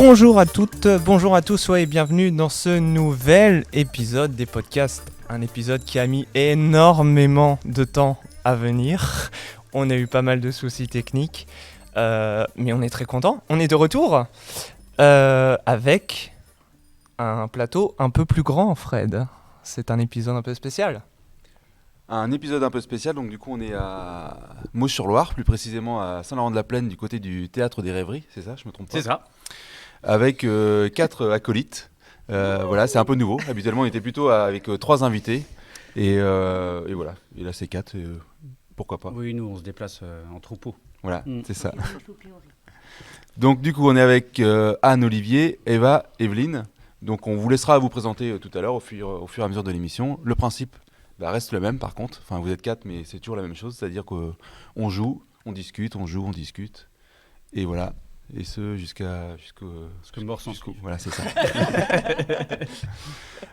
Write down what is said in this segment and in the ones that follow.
Bonjour à toutes, bonjour à tous, et bienvenue dans ce nouvel épisode des podcasts. Un épisode qui a mis énormément de temps à venir. On a eu pas mal de soucis techniques, mais on est très content. On est de retour avec un plateau un peu plus grand, Fred. C'est un épisode un peu spécial. Un épisode un peu spécial, donc du coup on est à Meaux-sur-Loire, plus précisément à Saint-Laurent-de-la-Plaine, du côté du Théâtre des Rêveries, c'est ça, je me trompe pas? C'est ça. Avec 4 acolytes, voilà, c'est un peu nouveau. Habituellement on était plutôt avec 3 invités, et voilà, et là c'est 4, pourquoi pas. Oui, nous on se déplace en troupeau. Voilà, c'est ça. Donc du coup on est avec Anne, Olivier, Eva, Evelyne. Donc on vous laissera vous présenter tout à l'heure au fur et à mesure de l'émission. Le principe reste le même par contre, enfin vous êtes 4 mais c'est toujours la même chose, c'est-à-dire qu'on joue, on discute, on joue, on discute, et voilà, et ce jusqu'au mort s'en suive. Voilà, c'est ça.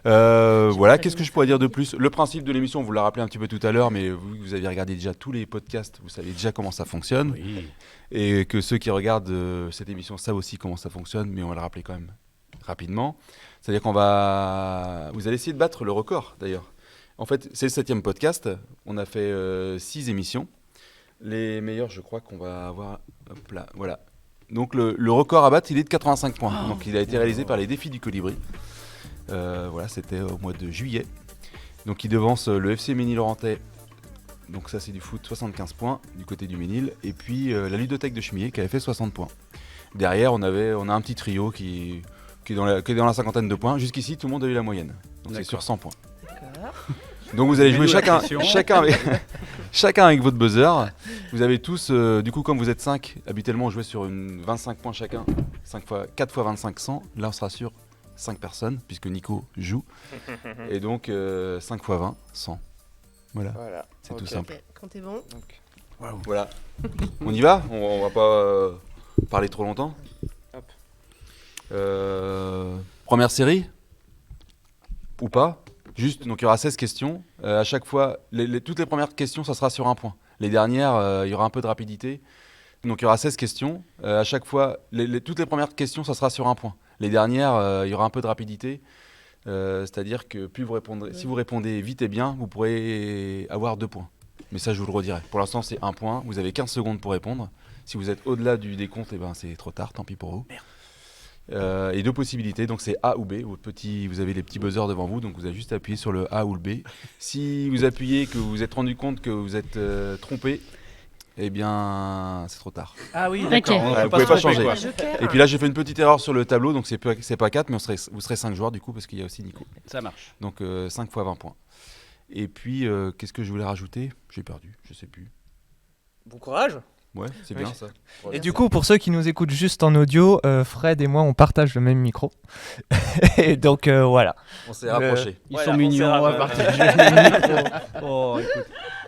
Voilà, qu'est-ce que je pourrais dire de plus? Le principe de l'émission, on vous l'a rappelé un petit peu tout à l'heure, mais vous avez regardé déjà tous les podcasts, vous savez déjà comment ça fonctionne, Oui. et que ceux qui regardent cette émission savent aussi comment ça fonctionne, mais on va le rappeler quand même rapidement. C'est-à-dire vous allez essayer de battre le record d'ailleurs. En fait, c'est le 7e podcast. On a fait 6 émissions. Les meilleurs, je crois qu'on va avoir... Hop là, voilà. Donc le record à battre, il est de 85 points. Donc il a été réalisé par les Défis du Colibri. Voilà, c'était au mois de juillet. Donc il devance le FC Ménil-Laurentais. Donc ça, c'est du foot, 75 points du côté du Ménil. Et puis la Ludothèque de Chemillé qui avait fait 60 points. Derrière, on a un petit trio qui est dans la 50aine de points. Jusqu'ici, tout le monde a eu la moyenne. Donc c'est sur 100 points. Donc vous allez jouer chacun avec votre buzzer. Vous avez tous, du coup comme vous êtes 5, habituellement on jouait sur 25 points chacun. 4 fois 25, 100. Là on sera sur 5 personnes puisque Nico joue. Et donc 5 fois 20, 100. Voilà. C'est tout simple. Quand t'es bon. Voilà. On y va? On va pas parler trop longtemps. Hop. Première série? Ou pas? Juste, donc il y aura 16 questions. À chaque fois, toutes les premières questions, ça sera sur un point. Les dernières, il y aura un peu de rapidité. Donc il y aura 16 questions. À chaque fois, toutes les premières questions, ça sera sur un point. Les dernières, il y aura un peu de rapidité. C'est-à-dire que si vous répondez vite et bien, vous pourrez avoir 2 points. Mais ça, je vous le redirai. Pour l'instant, c'est 1 point. Vous avez 15 secondes pour répondre. Si vous êtes au-delà du décompte, c'est trop tard, tant pis pour vous. Merde. Et 2 possibilités, donc c'est A ou B. Vous avez les petits buzzers devant vous, donc vous avez juste à appuyer sur le A ou le B. Si vous appuyez, que vous vous êtes rendu compte que vous êtes trompé, eh bien c'est trop tard. Ah oui, d'accord. d'accord. Vous pouvez pas changer. Quoi. Et puis là j'ai fait une petite erreur sur le tableau, donc c'est pas 4, mais vous serez 5 joueurs du coup, parce qu'il y a aussi Nico. Ça marche. Donc 5 fois 20 points. Et puis qu'est-ce que je voulais rajouter? J'ai perdu, je sais plus. Bon courage. Ouais, c'est bien ça. Et du coup, pour ceux qui nous écoutent juste en audio, Fred et moi, on partage le même micro. Et donc, voilà. On s'est rapprochés. Ils sont mignons, on va partager le micro. Oh, écoute.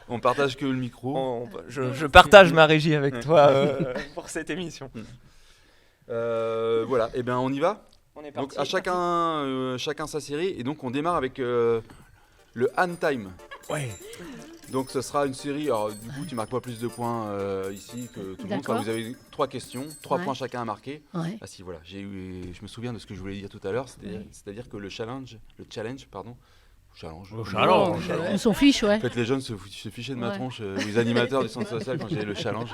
On partage que le micro. Je partage ma régie avec toi pour cette émission. Voilà, et bien on y va. On est Donc parti. à chacun sa série, et donc on démarre avec le Hand Time. Ouais. Donc ce sera une série, alors du coup tu marques pas plus de points ici que tout le monde. D'accord. Enfin, vous avez 3 questions, 3 Ouais. points chacun à marquer. Ouais. Ah si, voilà, je me souviens de ce que je voulais dire tout à l'heure, c'est-à-dire que le challenge, On s'en fiche, ouais. En fait les jeunes se fichaient de ma Ouais. tronche, les animateurs du centre social quand j'ai le challenge.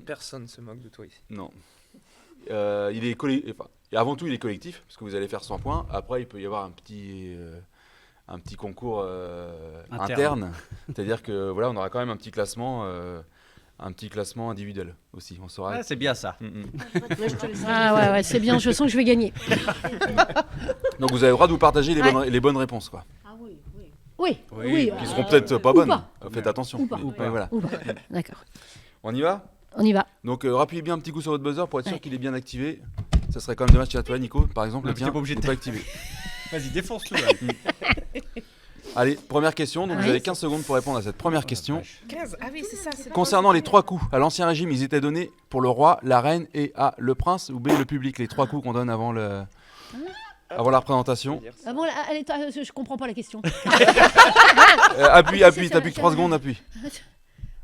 Personne se moque de toi ici. Non. Avant tout, il est collectif, parce que vous allez faire 100 points. Après, il peut y avoir un petit concours interne. C'est-à-dire que voilà, on aura quand même un petit classement individuel aussi. On saura. Ah, c'est bien ça. Ah ouais, c'est bien, je sens que je vais gagner. Donc vous avez le droit de vous partager Ouais. les bonnes réponses, quoi. Oui, Oui, Qui seront peut-être pas ou bonnes. pas. Faites attention. Ou pas. Mais voilà. Ou pas. D'accord. On y va. On y va. Donc rappuyez bien un petit coup sur votre buzzer pour être sûr Ouais. qu'il est bien activé. Ça serait quand même dommage, toi Nico, par exemple, Non, le t'es tien pas obligé n'est de- pas activé. Vas-y, défonce tout là. Allez, première question. Donc vous Ouais. avez 15 secondes pour répondre à cette première question. 15. Ah oui, c'est ça. Concernant les 3 coups, à l'Ancien Régime, ils étaient donnés pour le roi, la reine et A, le prince, ou B, le public. Les 3 coups qu'on donne avant la représentation. Ah bon, allez, je comprends pas la question. Appuie, t'as plus que 3 secondes, appuie.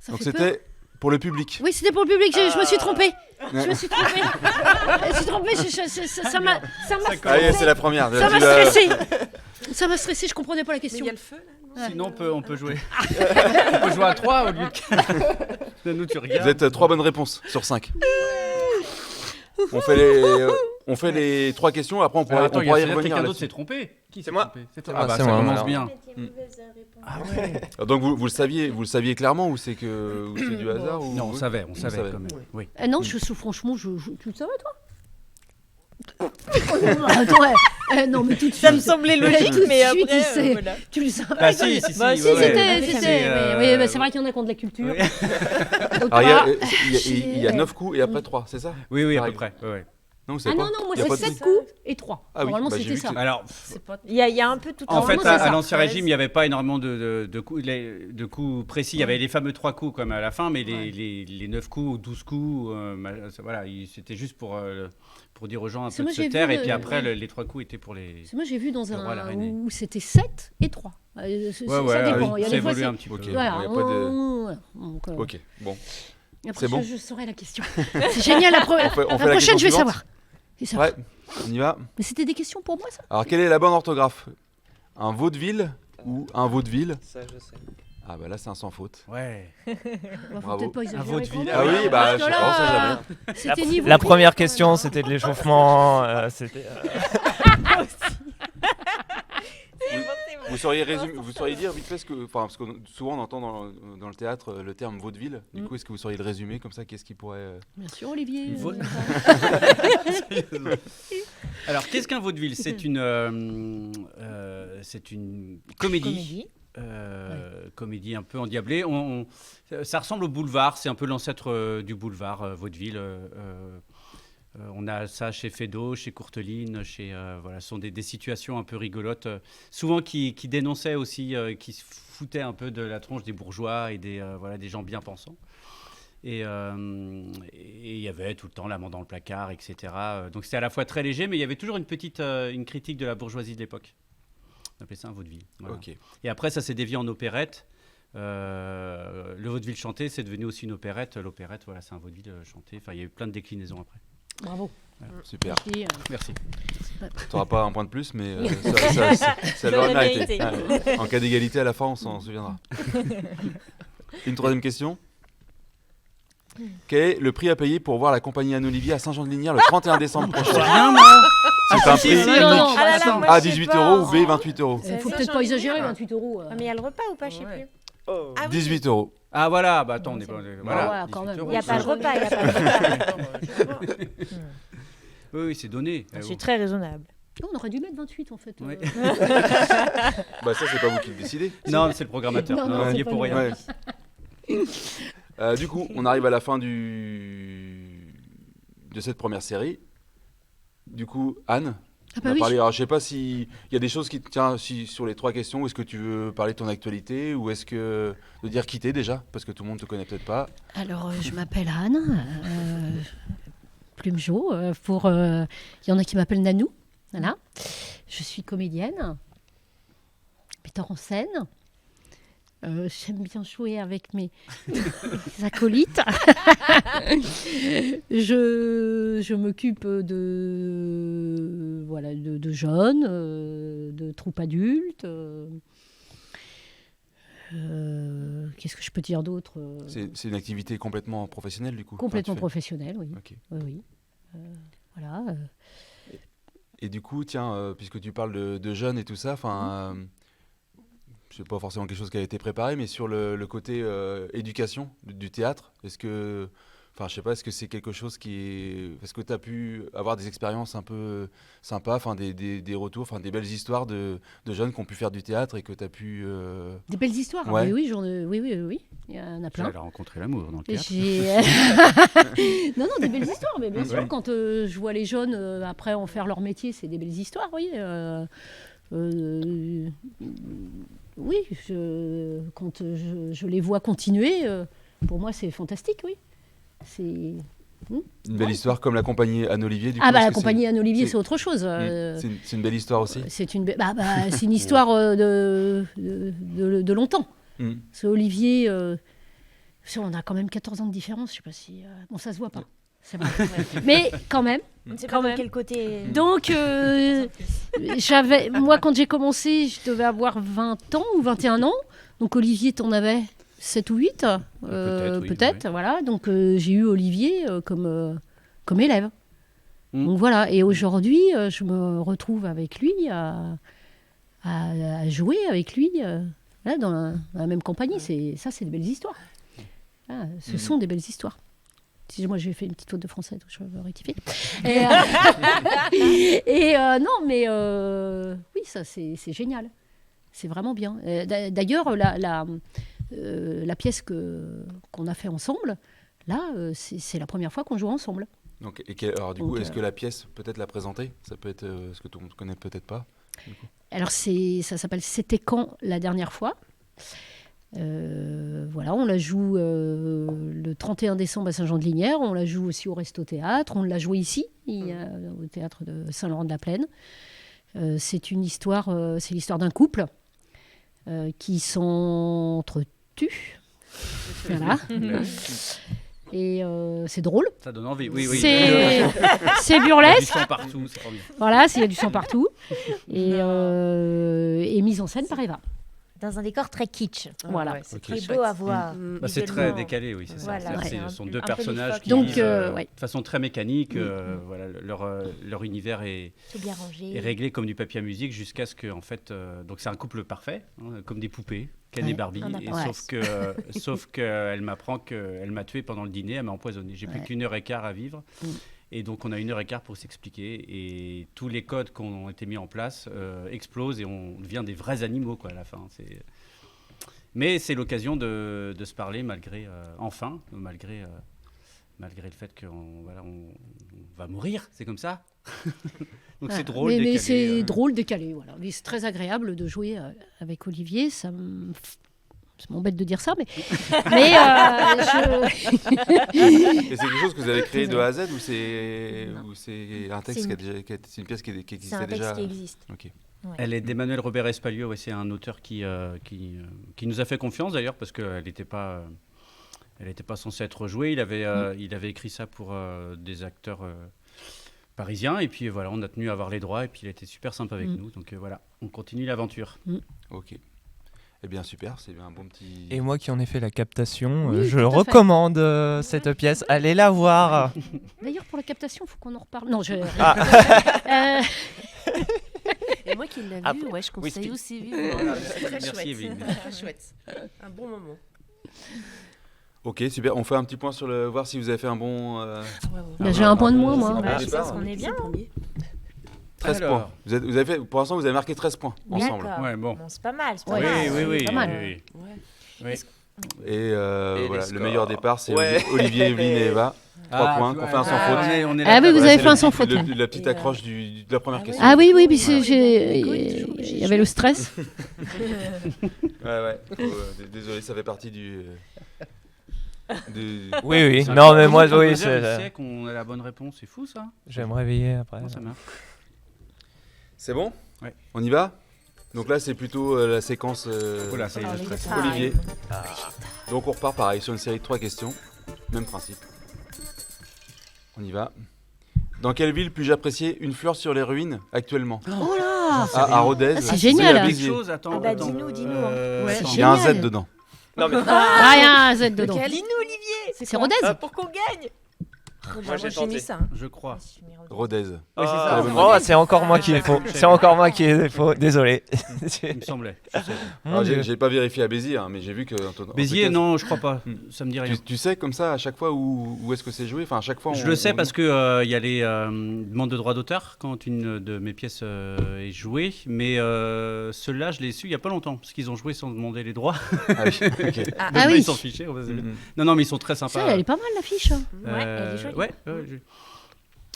Ça Donc fait peur. c'était pour le public. Oui, c'était pour le public, je me suis trompée. Je me suis trompée. non, mais ça m'a Allez, c'est la première. Ça m'a Tu l'as- stressé. Ça m'a stressé, je comprenais pas la Mais question. il y a le feu là. Sinon, on peut jouer. On peut jouer à 3 au lieu de 4. Nous, tu regardes. Vous êtes 3 bonnes réponses sur 5. On fait les 3 questions, après on pourra, Attends, on pourra y quelqu'un revenir. d'autre s'est là-dessus. trompé. Qui C'est moi. trompé C'est C'est toi. moi, Ah bah c'est ça moi, commence voilà. bien. Ah ouais. Donc vous le saviez clairement ou c'est du hasard ou... Non, on savait savait. quand même. Oui. Non, franchement, tu le savais, toi Attends, non, mais tout de suite. Ça me semblait logique, Tout de mais suite, après, tu sais. voilà. Tu le savais. Bah si, si, si. Bah, ouais, si, ouais. C'était. Mais, Oui, bah, c'est vrai qu'il y en a qui ont de la culture. Donc, Alors toi, il y a 9 coups et après 3, c'est ça? Oui, oui, à peu Pareil. près. Ouais. Non, vous savez Ah pas? non, moi Il y a pas c'est de- 7 coups et 3. Ah oui, Normalement, bah, j'ai c'était vu ça. que Alors, C'est pas- Il y a un peu tout en fait, Normalement, c'est à ça. l'Ancien Régime, il n'y avait pas énormément de coups précis. Il y avait les fameux 3 coups comme à la fin, mais les 9 coups ou 12 coups, voilà, c'était juste pour dire aux gens un C'est peu de moi, se j'ai taire. vu, Et puis après, ouais. les 3 coups étaient pour les... Moi, j'ai vu dans Le roi, la un reine. où c'était 7 et 3. Ça Ouais, dépend. ouais, Il y a ça des fois, évolue c'est- un petit peu. Ok. Voilà. Il y a pas de- Voilà. Donc, Ok, bon. après, C'est bon. je saurai la question. C'est génial. La On fait la prochaine, question je vais suivante. savoir. Je vais savoir. Ouais, on y va. Mais c'était des questions pour moi, ça Alors, quelle est la bonne orthographe? Un vaudeville ou un vaudeville? Ça, je sais. Ah bah là, c'est un sans faute. Ouais. Bah, faut Bravo. peut-être pas exagérer. vaudeville. quand Ah même, oui, bah, parce je que sais pas, on sait là, jamais. C'était niveau La primaire, première quand question, même. c'était de l'échauffement. C'était. Vous sauriez dire vite fait ce que, enfin, parce que souvent on entend dans le théâtre le terme vaudeville. Du coup, est-ce que vous sauriez le résumer comme ça? Qu'est-ce qui pourrait Bien sûr, Olivier. Alors, qu'est-ce qu'un vaudeville? C'est une comédie. Comédie un peu endiablée. Ça ressemble au boulevard, c'est un peu l'ancêtre du boulevard, vaudeville. On a ça chez Feydeau, chez Courteline, voilà, ce sont des situations un peu rigolotes, souvent qui dénonçaient aussi, qui se foutaient un peu de la tronche des bourgeois et des gens bien pensants. Et il y avait tout le temps l'amant dans le placard, etc. Donc c'était à la fois très léger, mais il y avait toujours une critique de la bourgeoisie de l'époque. On appelait ça un vaudeville. Voilà. Ok. Et après, ça s'est dévié en opérette. Le vaudeville chanté, c'est devenu aussi une opérette. L'opérette, voilà, c'est un vaudeville chanté. Enfin, il y a eu plein de déclinaisons après. Bravo. Super. Je dis, Merci. Tu n'auras pas un point de plus, mais ça l'aurait l'aurait mérité. mérité. Ouais. En cas d'égalité, à la fin, on s'en souviendra. Une troisième question. Quel est le prix à payer pour voir la compagnie Anne-Olivier à Saint-Jean-de-Lignières le 31 décembre prochain? Rien, moi. C'est un si, prix si, non, non, Ah là là, moi, A je sais 18 pas. euros ou B 28 euros? Il faut Ça, peut-être j'en pas ai exagérer, marre. 28 euros. Ah, mais il y a le repas ou pas, je sais Ouais. plus. Oh. Ah oui. 18 euros. Ah voilà, bah attends, on n'est pas... Ah Voilà, ouais, quand 18 même. euros, Il n'y a pas le c'est- repas, il n'y a pas le repas. Oui, oui, c'est donné. Je suis très raisonnable. On aurait dû mettre 28 en fait. Oui. Bah ça, c'est pas vous qui le décidez. Non, c'est le programmateur. Non, Non, non, on y c'est est pas pour nous. rien. Ouais. Du coup, on arrive à la fin de cette première série. Du coup, Anne, Ah on bah a oui. parlé. Alors, je sais pas s'il y a des choses qui te tiennent sur les 3 questions. Est-ce que tu veux parler de ton actualité ou est-ce que de dire qui t'es déjà, parce que tout le monde te connaît peut-être pas. Alors, je m'appelle Anne, Plume Jo. Il y en a qui m'appellent Nanou. Voilà. Je suis comédienne, metteur en scène. J'aime bien jouer avec mes acolytes. Je m'occupe de jeunes, de troupes adultes. Qu'est-ce que je peux dire d'autre C'est une activité complètement professionnelle du coup. Complètement Enfin, tu professionnelle, oui. Ok. Oui. Voilà. Et du coup, tiens, puisque tu parles de jeunes et tout ça, enfin, c'est pas forcément quelque chose qui a été préparé, mais sur le côté éducation du théâtre, est-ce que, enfin, je sais pas, est-ce que c'est quelque chose qui est, est-ce que tu as pu avoir des expériences un peu sympas, enfin, des retours, enfin, des belles histoires de jeunes qui ont pu faire du théâtre et que tu as pu. Des belles histoires. Ouais. Oui, oui. Il y en a plein. Elle a rencontré l'amour dans le théâtre. Non, des belles histoires, mais bien sûr, Oui. quand je vois les jeunes après en faire leur métier, c'est des belles histoires, oui. Oui, quand je les vois continuer, pour moi, c'est fantastique, oui. C'est... Une belle histoire comme la compagnie Anne-Olivier, du coup. Ah, bah est-ce la que compagnie Anne-Olivier, c'est- c'est autre chose. C'est une belle histoire aussi. C'est une, c'est une histoire de longtemps. Mm. C'est Olivier, on a quand même 14 ans de différence, je sais pas si... bon, ça se voit pas. C'est vrai. Mais quand même. On ne sait Quand pas même. de quel côté. Donc, moi, quand j'ai commencé, je devais avoir 20 ans ou 21 ans. Donc, Olivier, t'en avais 7 ou 8 Peut-être, oui, peut-être, oui. voilà. Donc, j'ai eu Olivier comme élève. Mm. Donc, voilà. Et aujourd'hui, je me retrouve avec lui à jouer avec lui là, dans la même compagnie. C'est des belles histoires. Ah, ce sont des belles histoires. Excusez-moi, j'ai fait une petite faute de français, donc je vais rectifier. Non, mais oui, ça, c'est génial. C'est vraiment bien. D'ailleurs, la pièce qu'on a fait ensemble, là, c'est la première fois qu'on joue ensemble. Donc, alors du coup, Donc, est-ce que la pièce, peut-être la présenter? Ça peut être ce que tout le monde connaît peut-être pas. Alors, ça s'appelle C'était quand la dernière fois. Voilà, on la joue le 31 décembre à Saint-Jean-de-Lignières, on la joue aussi au Resto Théâtre, on l'a joué ici, au théâtre de Saint-Laurent-de-la-Plaine. C'est l'histoire d'un couple qui s'entretue. Voilà. Et c'est drôle. Ça donne envie, oui. C'est Il y a du burlesque. sang partout, c'est trop bien. Voilà, il y a du sang partout. Et mise en scène par Eva. Dans un décor très kitsch. Voilà. C'est Ok. très beau à voir. Bah, c'est très visuellement. décalé, oui, c'est ça. Voilà, C'est-à-dire, c'est ce un sont peu- deux un peu personnages loufoque. qui Donc, vivent ouais. de façon très mécanique. Voilà, leur univers est Tout bien rangé. réglé comme du papier à musique jusqu'à ce que, en fait, donc c'est un couple parfait, hein, comme des poupées, Ken Ouais. et Barbie. On a Et pas- sauf que elle m'apprend qu'elle m'a tué pendant le dîner, elle m'a empoisonné. J'ai plus Ouais. qu'1h15 à vivre. Mm. Et donc, on a 1h15 pour s'expliquer. Et tous les codes qui ont été mis en place explosent et on devient des vrais animaux, quoi, à la fin. Mais c'est l'occasion de se parler malgré le fait qu'on on va mourir, c'est comme ça. Donc c'est drôle. Mais décalé, c'est drôle, décalé. Voilà. Mais c'est très agréable de jouer avec Olivier. Ça m'embête de dire ça, mais Et c'est quelque chose que vous avez créé de A à Z ou c'est un texte c'est une pièce qui C'est existait un texte déjà? qui existe. Ok. Elle est d'Emmanuel Robert Espalieu, ouais, c'est un auteur qui nous a fait confiance d'ailleurs parce qu'elle n'était pas censée être jouée. Il avait écrit ça pour des acteurs parisiens et puis voilà, on a tenu à avoir les droits et puis il était super sympa avec nous. Donc voilà, on continue l'aventure. Ok. Eh bien super, c'est bien un bon petit. Et moi qui en ai fait la captation, Oui, je tout à fait. recommande cette pièce. Allez la voir. d'ailleurs, pour la captation, il faut qu'on en reparle. Non, Ah. Et moi qui l'ai Ah, vu, ouais, je oui, conseille c'était- aussi vivement. C'est très Merci, chouette. Evelyne. Très chouette. Un bon moment. Ok, super. On fait un petit point sur voir si vous avez fait un bon. Bah, j'ai un point de moins, moi. Bah, Ah, je super. pense qu'on est bien. 13 Alors. points. Vous avez fait, pour l'instant, vous avez marqué 13 points ensemble. D'accord. Ouais, bon. C'est pas mal. C'est pas Ouais. mal. Oui, pas mal. oui. Ouais. Et, Et voilà, les le scores. meilleur départ, c'est Ouais. Olivier, Evelyne et Eva. 3 points, qu'on fait un sans faute. On est Ah là- oui, vous Voilà, avez c'est fait un le sans petit- faute. La petite Et, accroche de la première question. Ah oui, mais Voilà. il y avait le stress. Ouais. Désolé, ça fait partie du. Oui, oui. C'est Non, mais incroyable. moi, Quand on oui, sait c'est- qu'on a la bonne réponse, c'est fou ça. je vais me réveiller après. Comment ça marche? C'est bon? Ouais. On y va? Donc là, c'est plutôt la séquence. Voilà, ça y est, Oh, je les stresse. détails. Olivier. Donc on repart pareil sur une série de 3 questions. Même principe. On y va. Dans quelle ville puis-je apprécier une fleur sur les ruines actuellement? Oh là À Rodez. Ah, c'est génial. à Quelque Béziers. chose, attends. Ah bah, attends. dis-nous. Ouais. Attends. Il y a un Génial. Z dedans. Non, mais Ah, il y a un Z dedans. Dis-nous, Olivier. C'est Rodez. Pour qu'on gagne. moi, j'ai tenté. mis ça. hein. Je crois. Rodez. Oui, c'est ça. Ah, bonne oh, c'est encore moi qui ai faux. C'est encore moi qui ai faux. Désolé. Il me semblait. Je sais. Mon Alors, Dieu. j'ai pas vérifié à Béziers, hein, mais j'ai vu que. en tout Béziers, cas, non, je crois pas. Hmm. Ça me dit rien. Tu sais comme ça à chaque fois où est-ce que c'est joué? Enfin, à chaque fois. Je le sais parce que il y a les demandes de droits d'auteur quand une de mes pièces est jouée, mais ceux-là, je l'ai su il y a pas longtemps parce qu'ils ont joué sans demander les droits. Ah oui, ok. Donc Ah là, oui. Ils s'en fichaient. On va se dire. Mhm. Non, mais ils sont très sympas. Ça, elle est pas mal l'affiche. hein. Ouais, elle est jolie.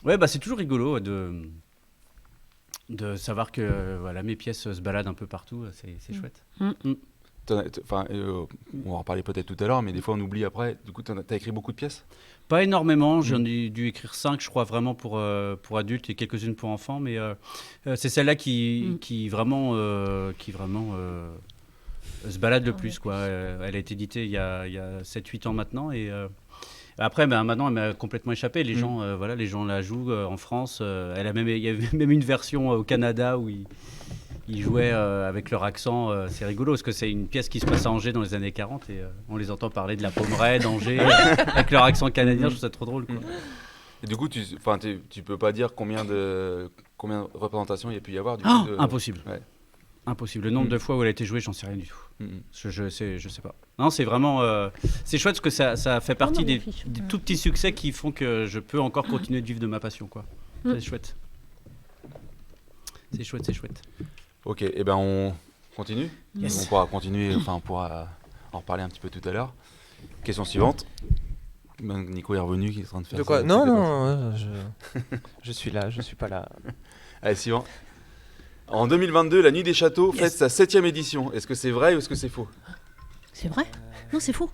Ouais, bah c'est toujours rigolo de savoir que voilà, mes pièces se baladent un peu partout. C'est chouette. Enfin, on va en reparler peut-être tout à l'heure, mais des fois on oublie après. Du coup, t'as écrit beaucoup de pièces? Pas énormément, j'en ai dû écrire 5, je crois, vraiment pour adultes et quelques-unes pour enfants, mais c'est celle-là qui vraiment se balade le plus, quoi. Elle a été éditée il y a 7-8 ans maintenant, et Après, maintenant, elle m'a complètement échappé. Les gens, voilà, les gens la jouent en France. Il y avait même une version au Canada où ils jouaient avec leur accent. C'est rigolo parce que c'est une pièce qui se passe à Angers dans les années 40 et on les entend parler de la Pommeraye, d'Angers, avec leur accent canadien. Je trouve ça trop drôle, quoi. Et du coup, tu peux pas dire combien de représentations il y a pu y avoir du Oh, coup, impossible. Ouais. Impossible. Le nombre de fois où elle a été jouée, j'en sais rien du tout. Mhm. Je sais pas. Non, c'est vraiment. C'est chouette parce que ça fait partie non, des m'affiche. tout petits succès qui font que je peux encore continuer de vivre de ma passion, quoi. C'est chouette. C'est chouette. Ok, et ben on continue. Yes. On pourra continuer, on pourra en reparler un petit peu tout à l'heure. Question suivante. Ben, Nico est revenu, qui est en train de faire. De quoi sa Non, petite non, je suis là, je suis pas là. dépense. Allez, suivant. En 2022, la Nuit des Châteaux fête sa 7e édition. Est-ce que c'est vrai ou est-ce que c'est faux? C'est vrai? Non, c'est faux.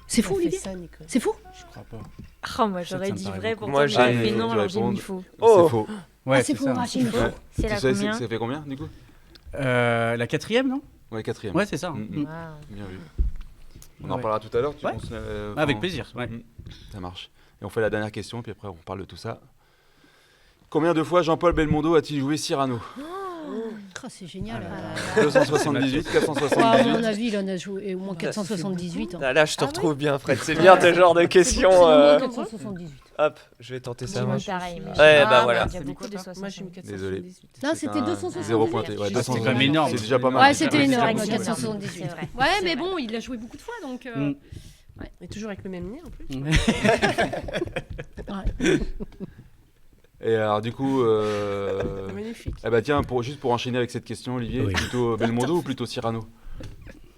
C'est faux, Olivier? C'est faux? Je crois pas. Oh, moi j'aurais Ça me dit paraît vrai beaucoup. pour Moi, toi, j'ai- j'ai fait faut non, que tu alors j'ai mis répondes. faux. Oh. C'est faux. Ouais, Ah, c'est faux. ça. Ah, j'ai mis faux. Ouais. C'est Tu la sais, combien ça fait combien du coup? La 4e, non? Ouais, 4e. Ouais, c'est ça. Mm, Mm. mm. Wow. Bien vu. On en Ouais. parlera tout à l'heure. Ouais. Avec enfin, plaisir. Ouais. Ça marche. Et on fait la dernière question, puis après on parle de tout ça. Combien de fois Jean-Paul Belmondo a-t-il joué Cyrano? Ah, c'est génial. Ah là 278, À 478. mon avis, il en a joué au moins 478. hein. Ah, là, je te Ah retrouve bien, Fred. C'est bien ce genre de questions. C'est au moins euh, 478. Hop, je vais tenter ça. J'ai moi. mis pareil. mais- Ouais, Ah, bah voilà. Il y a beaucoup de 60. Moi, j'ai mis 478. Désolé. Non, C'est c'était un 278. Zéro pointé. Ouais, C'est 278. quand même énorme. C'est déjà pas mal. Ouais, c'était Ouais, énorme, c'est 478. C'est vrai. Ouais, mais C'est bon, il l'a joué beaucoup de fois, donc... Mm. Et toujours avec le même nez en plus. ouais. Et alors du coup, Magnifique. eh bah tiens, juste pour enchaîner avec cette question, Olivier, Oui. plutôt Belmondo ou plutôt Cyrano?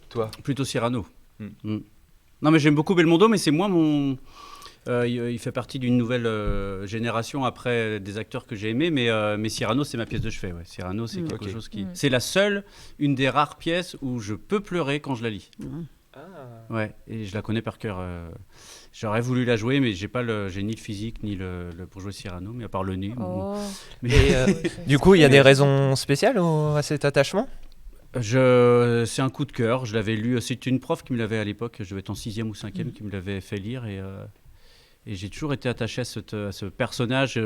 Toi? Plutôt Cyrano. Mm. Mm. Non, mais j'aime beaucoup Belmondo, mais c'est moi mon. Il fait partie d'une nouvelle génération après des acteurs que j'ai aimés, mais Cyrano, c'est ma pièce de chevet. Ouais. Cyrano, c'est quelque Ok. chose qui. Mm. C'est une des rares pièces où je peux pleurer quand je la lis. Ouais, et je la connais par cœur. J'aurais voulu la jouer, mais j'ai ni le physique ni pour jouer Cyrano, mais à part le nez. Oh. Mais- Et du coup, il y a des raisons spéciales à cet attachement? C'est un coup de cœur. Je l'avais lu. C'est une prof qui me l'avait à l'époque. Je devais être en 6e ou 5e qui me l'avait fait lire et j'ai toujours été attaché à ce personnage.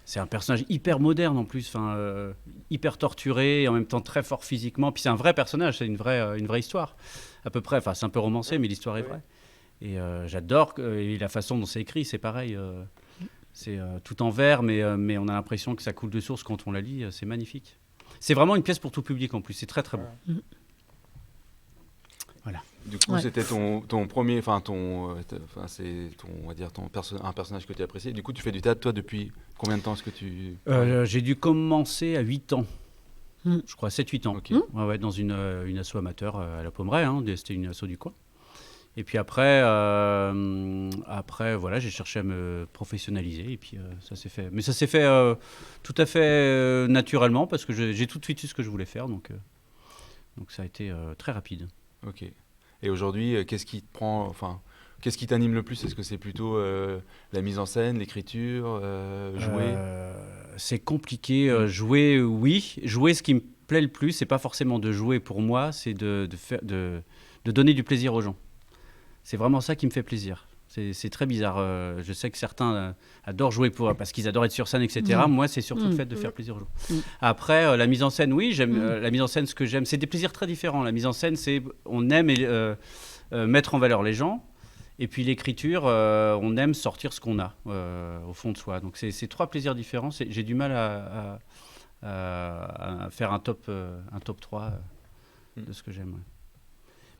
C'est un personnage hyper moderne en plus, hyper torturé et en même temps très fort physiquement. Puis c'est un vrai personnage. C'est une vraie histoire à peu près. Enfin, c'est un peu romancé, mais l'histoire est vraie. Et j'adore. Et la façon dont c'est écrit, c'est pareil. C'est tout en vers, mais on a l'impression que ça coule de source quand on la lit. C'est magnifique. C'est vraiment une pièce pour tout public en plus, c'est très très bon. Voilà. Du coup, Ouais. c'était ton premier, c'est on va dire un personnage que tu appréciais. Du coup, tu fais du théâtre toi depuis combien de temps est-ce que tu J'ai dû commencer à 8 ans. Mm. Je crois 7-8 ans. Ok. Ouais, dans une asso amateur à la Pommeraye, c'était une asso du coin. Et puis après voilà, j'ai cherché à me professionnaliser et puis ça s'est fait. Mais ça s'est fait tout à fait naturellement parce que j'ai tout de suite su ce que je voulais faire, donc ça a été très rapide. Ok. Et aujourd'hui, qu'est-ce qui te prend, qu'est-ce qui t'anime le plus? Est-ce que c'est plutôt la mise en scène, l'écriture, jouer? C'est compliqué. Jouer, oui. Jouer, ce qui me plaît le plus, c'est pas forcément de jouer pour moi, c'est de donner du plaisir aux gens. C'est vraiment ça qui me fait plaisir. C'est très bizarre. Je sais que certains adorent jouer parce qu'ils adorent être sur scène, etc. Moi, c'est surtout le fait de faire plaisir aux gens. Après, la mise en scène, oui, j'aime la mise en scène. Ce que j'aime, c'est des plaisirs très différents. La mise en scène, c'est on aime mettre en valeur les gens. Et puis l'écriture, on aime sortir ce qu'on a au fond de soi. Donc c'est trois plaisirs différents. J'ai du mal à faire un top 3 de ce que j'aime. Ouais.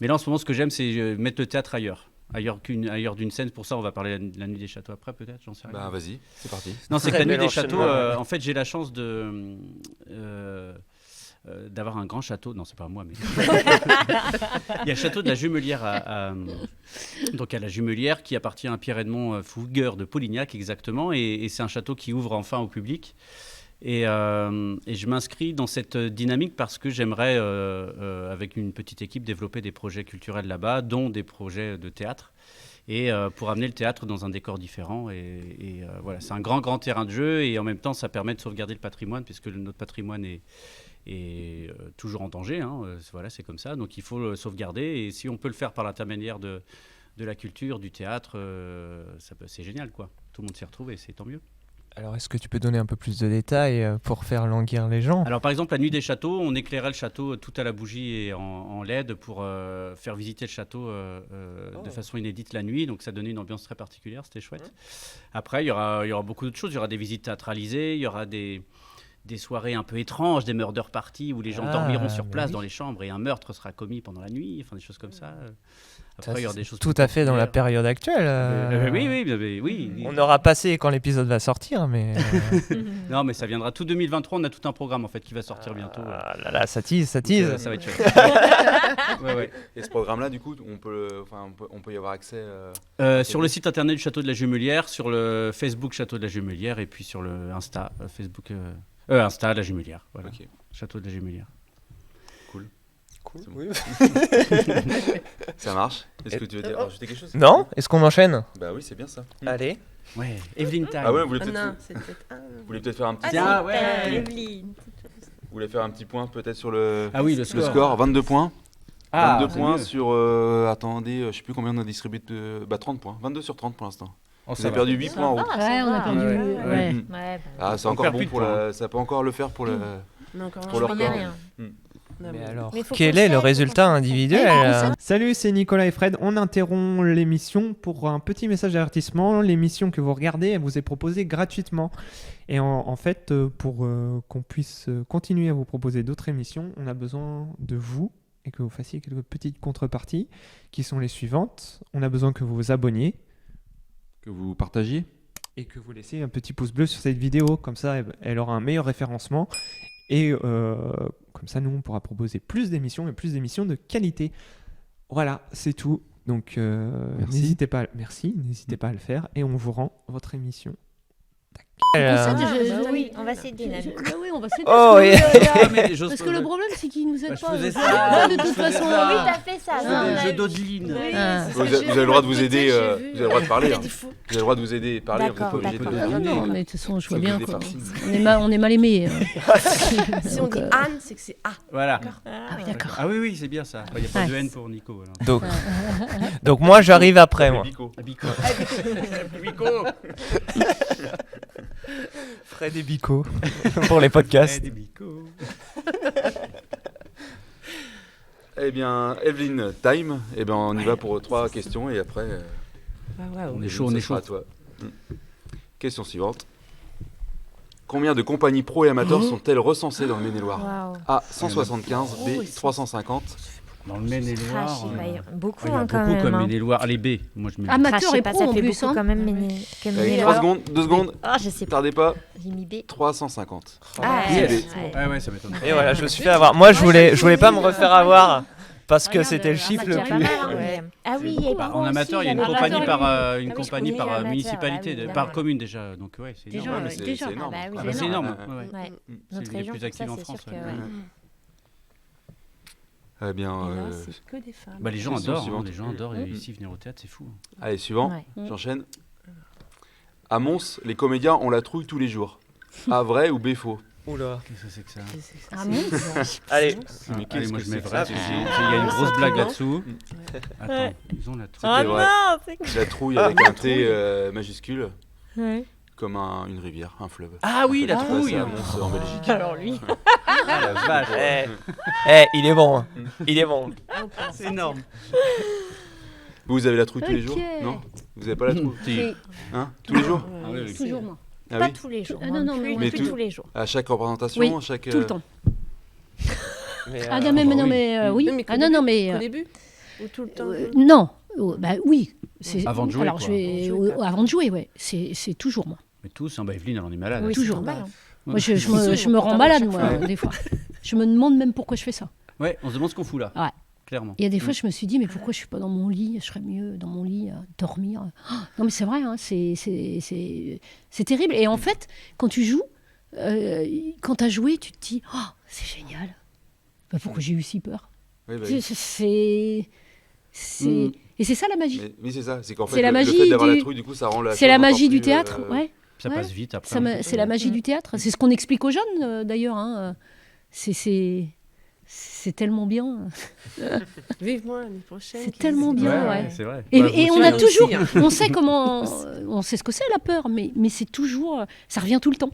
Mais là, en ce moment, ce que j'aime, c'est mettre le théâtre ailleurs d'une scène. Pour ça, on va parler de la Nuit des Châteaux après, peut-être, j'en sais rien. Bah vas-y, c'est parti. Non, c'est que Très la Nuit bel des Châteaux, enchaînement. en fait, j'ai la chance d'avoir un grand château. Non, c'est pas moi, mais il y a le château de la Jumelière donc à la Jumelière qui appartient à Pierre-Edmond Fouguer de Polignac exactement, et c'est un château qui ouvre enfin au public. Et je m'inscris dans cette dynamique parce que j'aimerais, avec une petite équipe, développer des projets culturels là-bas, dont des projets de théâtre, et pour amener le théâtre dans un décor différent. Et voilà, c'est un grand terrain de jeu, et en même temps, ça permet de sauvegarder le patrimoine, puisque notre patrimoine est toujours en danger. Voilà, c'est comme ça. Donc il faut le sauvegarder, et si on peut le faire par l'intermédiaire de la culture, du théâtre, c'est génial, quoi. Tout le monde s'y retrouve et c'est tant mieux. Alors, est-ce que tu peux donner un peu plus de détails pour faire languir les gens ? Alors par exemple, la nuit des châteaux, on éclairait le château tout à la bougie et en LED pour faire visiter le château de façon inédite la nuit. Donc ça donnait une ambiance très particulière, c'était chouette. Après, il y aura beaucoup d'autres choses. Il y aura des visites théâtralisées, il y aura des soirées un peu étranges, des murder parties où les gens dormiront sur place dans les chambres et un meurtre sera commis pendant la nuit, enfin des choses comme ça. Après, il y aura des choses tout à fait dans la période actuelle. Oui. On aura passé quand l'épisode va sortir, mais... Non, mais ça viendra tout 2023. On a tout un programme en fait qui va sortir bientôt. Ah là là, ça tease. Ça va être chouette. Ouais. Et ce programme-là, du coup, on peut y avoir accès sur le site internet du Château de la Jumelière, sur le Facebook Château de la Jumelière et puis sur le Insta Facebook Insta la Jumelière. Voilà. Ok. Château de la Jumelière. Cool. Cool. Oui. Ça marche. Est-ce que tu veux rajouter quelque chose ? Non ? Est-ce qu'on enchaîne ? Bah oui, c'est bien ça. Allez. Ouais. Evelyne Time. Ah ouais, vous voulez Ah peut-être non, c'est peut-être. vous voulez peut-être faire un petit Tiens, ouais. Evelyne. vous voulez faire un petit point peut-être sur le Le score, 22 points. 22 c'est points mieux. sur attendez, je sais plus combien on a distribué 30 points. 22 sur 30 pour l'instant. Oh, Vous ça avez va. perdu 8 points en route. Ouais, on a perdu. Ouais. Ouais. Mm. Ouais, Ah, c'est On encore perd bon plus de pour points. ça peut encore le faire pour le On a encore Pour leur je connais corps. rien. Mais alors, Mais faut quel qu'on est le sait, résultat faut qu'on individuel Salut, c'est Nicolas et Fred. On interrompt l'émission pour un petit message d'avertissement. L'émission que vous regardez, elle vous est proposée gratuitement. Et en fait, pour qu'on puisse continuer à vous proposer d'autres émissions, on a besoin de vous et que vous fassiez quelques petites contreparties qui sont les suivantes. On a besoin que vous vous abonniez que vous partagiez. et que vous laissiez un petit pouce bleu sur cette vidéo. Comme ça, elle aura un meilleur référencement. Et comme ça, nous, on pourra proposer plus d'émissions et plus d'émissions de qualité. Voilà, c'est tout. Donc, Merci. n'hésitez pas à le faire. Et on vous rend votre émission. Ça, Oui, on va s'aider là. Oui, on va s'aider. Oh, parce que, oui. parce que le problème, c'est qu'ils nous aident Je pas. faisais donc, ça, de je toute faisais façon. ça. Oui, t'as fait ça. C'est non, des on a- jeux d'Odeline. Oui, Ah. c'est Vous ça, avez le droit de vous aider, j'ai vous vu. avez le droit de parler. T'es Hein. des fous. Vous avez le droit de vous aider et parler, vous n'êtes pas D'accord, obligé de d'accord. Ah deviner. non, mais de toute façon, je vois Vous bien aidez quoi. par signe. On est mal aimés. Si on Donc, dit Anne, c'est que c'est A. Voilà. Ah oui, d'accord. Ah oui, c'est bien ça. Il n'y a pas Ouais. de haine pour Nico. alors. Donc moi, j'arrive après, moi. Bico. Bico. Bico. Fred et Bico pour les podcasts. Bico. Eh bien, Evelyne, time. Eh bien, on y va pour 3 questions et après. On est Evelyne, chaud, on ce est sera chaud. à toi. Question suivante. Combien de compagnies pro et amateurs sont-elles recensées dans le Maine-et-Loire Waouh. A 175, B 350. Dans le Maine-et-Loire. Trash, il va y avoir beaucoup, Il y en a hein, quand beaucoup même. comme hein. Maine-et-Loire. Allez, B. Moi, je mets Amateur Trash, je sais et pas, pro ça en fait plus. beaucoup Hein. quand même, mais Avec Maine-et-Loire. 3 secondes, 2 secondes. Oh, je sais pas. Tardez pas. J'ai mis B. 350. Ah, Yes. ouais. Ouais, ça m'étonne. Et voilà, je me suis fait avoir. Moi, je voulais pas me refaire avoir parce que Regarde, c'était le chiffre le C'est pas plus. mal, hein, mais- Ah oui, et Bah, pro en amateur, aussi, il y a une j'avais compagnie raison. par Ah oui, je compagnie connais par amateur, municipalité, bah oui, par évidemment. commune déjà. Donc ouais, c'est Déjà, énorme. mais c'est- déjà. c'est énorme. Ah bah oui, Ah bah, c'est énorme. Ouais. Ouais. Ouais. C'est Notre les région, plus comme actifs ça, en c'est France. sûr que, ouais. ouais. Eh bien, Et là, c'est que des femmes. Bah, les gens Question adorent. suivante. Les gens adorent ici venir au théâtre, c'est fou. allez, suivant. Ouais. J'enchaîne. À Mons, les comédiens ont la trouille tous les jours. A vrai ou B faux? Oula. Qu'est-ce que c'est que ça Ah bon Allez. Mais Allez, qu'est-ce moi que je mets c'est que vrai. ça, Il y c'est- a une grosse blague Non. là-dessous. Attends, ils ont la trouille. C'était vrai. non, c'est La trouille avec un T majuscule, Ouais. comme une rivière, un fleuve. Ah oui, la Ça se passe trouille. à Mons, en Belgique. Alors lui. Ah la vache. Il est bon. Hein. Il est bon. C'est énorme. Vous avez la trouille tous les Ok. jours? Non? Vous avez pas la trouille? Si. Hein? Tous les jours? Ah oui, oui. Toujours moi. Ah Pas oui? tous les jours. Ah, moi non, non, plus, mais plus tout- tous les jours. À chaque représentation? Oui, à chaque, Tout le temps. Mais, Ah non, mais bah non, oui. mais oui. mais qu'au Ah non, non, début, mais Au début Ou tout le temps non. Oh, bah oui. C'est- Avant de jouer, Alors quoi. je vais avant de jouer, ouais. C'est toujours moi. Mais tous, hein, bah Evelyne, elle en est malade. Oui, toujours. c'est normal, hein. Moi, je me rends malade, moi, des fois. Je me demande même pourquoi je fais ça. Ouais, on se demande ce qu'on fout là. Ouais. Clairement. Il y a des fois, je me suis dit, mais pourquoi je suis pas dans mon lit? Je serais mieux dans mon lit, dormir. Oh, non, mais c'est vrai, hein, c'est terrible. Et en fait, quand tu joues, quand tu as joué, tu te dis, oh, c'est génial. Bah, pourquoi j'ai eu si peur? Oui, bah oui. Et c'est ça la magie. Oui, c'est ça. C'est qu'en fait, C'est la le magie fait d'avoir la du- trouille, du coup, ça rend la C'est chose la encore magie du plus, théâtre, ouais. Ça Ouais. passe vite après. C'est la magie du théâtre. C'est ce qu'on explique aux jeunes, d'ailleurs. Hein. C'est c'est tellement bien. Vivement l'année prochaine. C'est tellement bien, ouais. c'est vrai. Et, Bah, et vous on aussi, a hein. toujours, aussi, hein. on sait comment, on sait ce que c'est la peur, mais c'est toujours, ça revient tout le temps.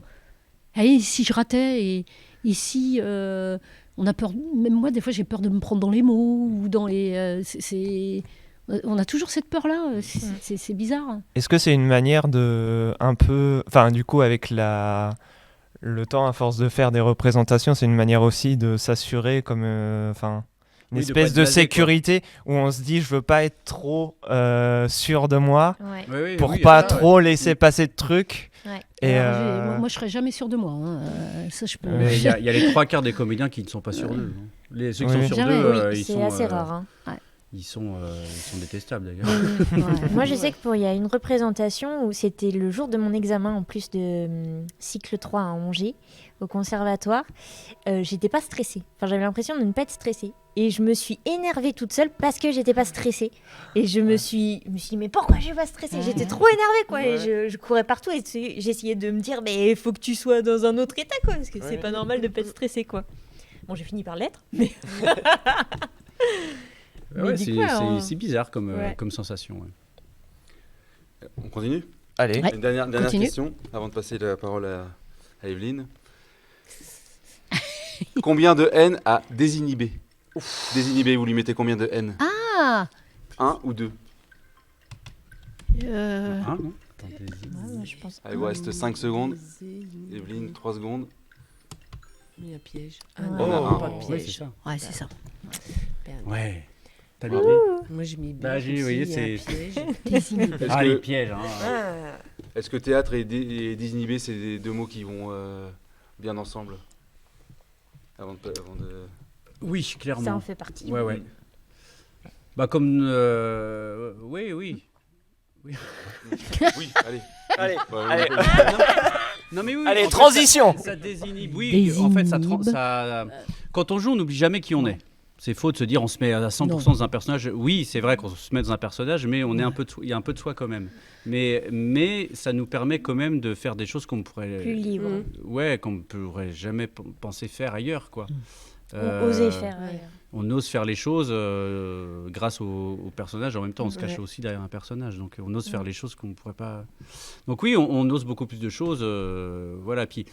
Et si je ratais, et ici, on a peur, même moi des fois j'ai peur de me prendre dans les mots ou dans les, on a toujours cette peur-là, c'est bizarre. Est-ce que c'est une manière de un peu, enfin du coup avec le temps à force de faire des représentations, c'est une manière aussi de s'assurer comme, enfin une Oui, de espèce pas de être blasé, sécurité où on se dit je veux pas être trop sûr de moi Ouais. Oui, oui, pour oui, pas ah, ouais. trop laisser passer de trucs. Ouais. Et Alors, moi je serais jamais sûre de moi, hein. Ça je peux. Mais il y a les 3/4 des comédiens qui ne sont pas sur d'eux. Ceux qui Oui. sont sur Jamais. d'eux, Oui, ils c'est sont assez rare. Hein. ils sont détestables d'ailleurs. Ouais. Moi, je sais qu'il y a une représentation où c'était le jour de mon examen en plus de cycle 3 à Angers, au conservatoire. J'étais pas stressée. Enfin, j'avais l'impression de ne pas être stressée. Et je me suis énervée toute seule parce que j'étais pas stressée. Et je me suis dit, mais pourquoi je suis pas stressée? J'étais trop énervée, quoi. Et je courais partout et j'essayais de me dire, mais il faut que tu sois dans un autre état, quoi. Parce que c'est pas normal de pas être stressée, quoi. Bon, j'ai fini par l'être, mais. Mais Ouais, du c'est coup, alors, c'est bizarre comme, ouais. comme sensation. Ouais. On continue. allez, Ouais. Une dernière Continue. question avant de passer la parole à Evelyne. Combien de N a désinhibé? Désinhibé, vous lui mettez combien de N? Ah, 1 ou 2? Hein, non Attendez. ouais, je pense. Allez, il vous reste 5 secondes. Evelyne, 3 secondes. Il y a un piège. Ouais. Ah Oh. non, pas de Ouais, piège. c'est ça. ouais, c'est ça. Ouais. T'as lu Moi, j'ai mis Bah, bien. j'ai- aussi, oui, il y a un c'est- piège. Désinhibé. Est-ce Ah, que- les pièges. Hein. Ah. Est-ce que théâtre et désinhibé, c'est des deux mots qui vont bien ensemble avant de... Oui, Ça en clairement. fait partie. Ouais, ouais. Bah, comme. Oui, oui. Oui, allez. Allez, Ouais, allez. Non, mais oui. Allez, en fait, transition. ça désinhibe. Oui, en fait, ça. Quand on joue, on n'oublie jamais qui on est. C'est faux de se dire on se met à 100% dans un personnage. Oui, c'est vrai qu'on se met dans un personnage, mais on est un peu il y a un peu de soi quand même. Mais ça nous permet quand même de faire des choses qu'on pourrait Plus libre. ouais, qu'on pourrait jamais penser faire ailleurs, quoi. Oser faire. ouais. On ose faire les choses grâce au personnage. En même temps, on se cache Ouais. aussi derrière un personnage. Donc, on ose faire les choses qu'on ne pourrait pas. Donc, oui, on ose beaucoup plus de choses. Voilà. Puis,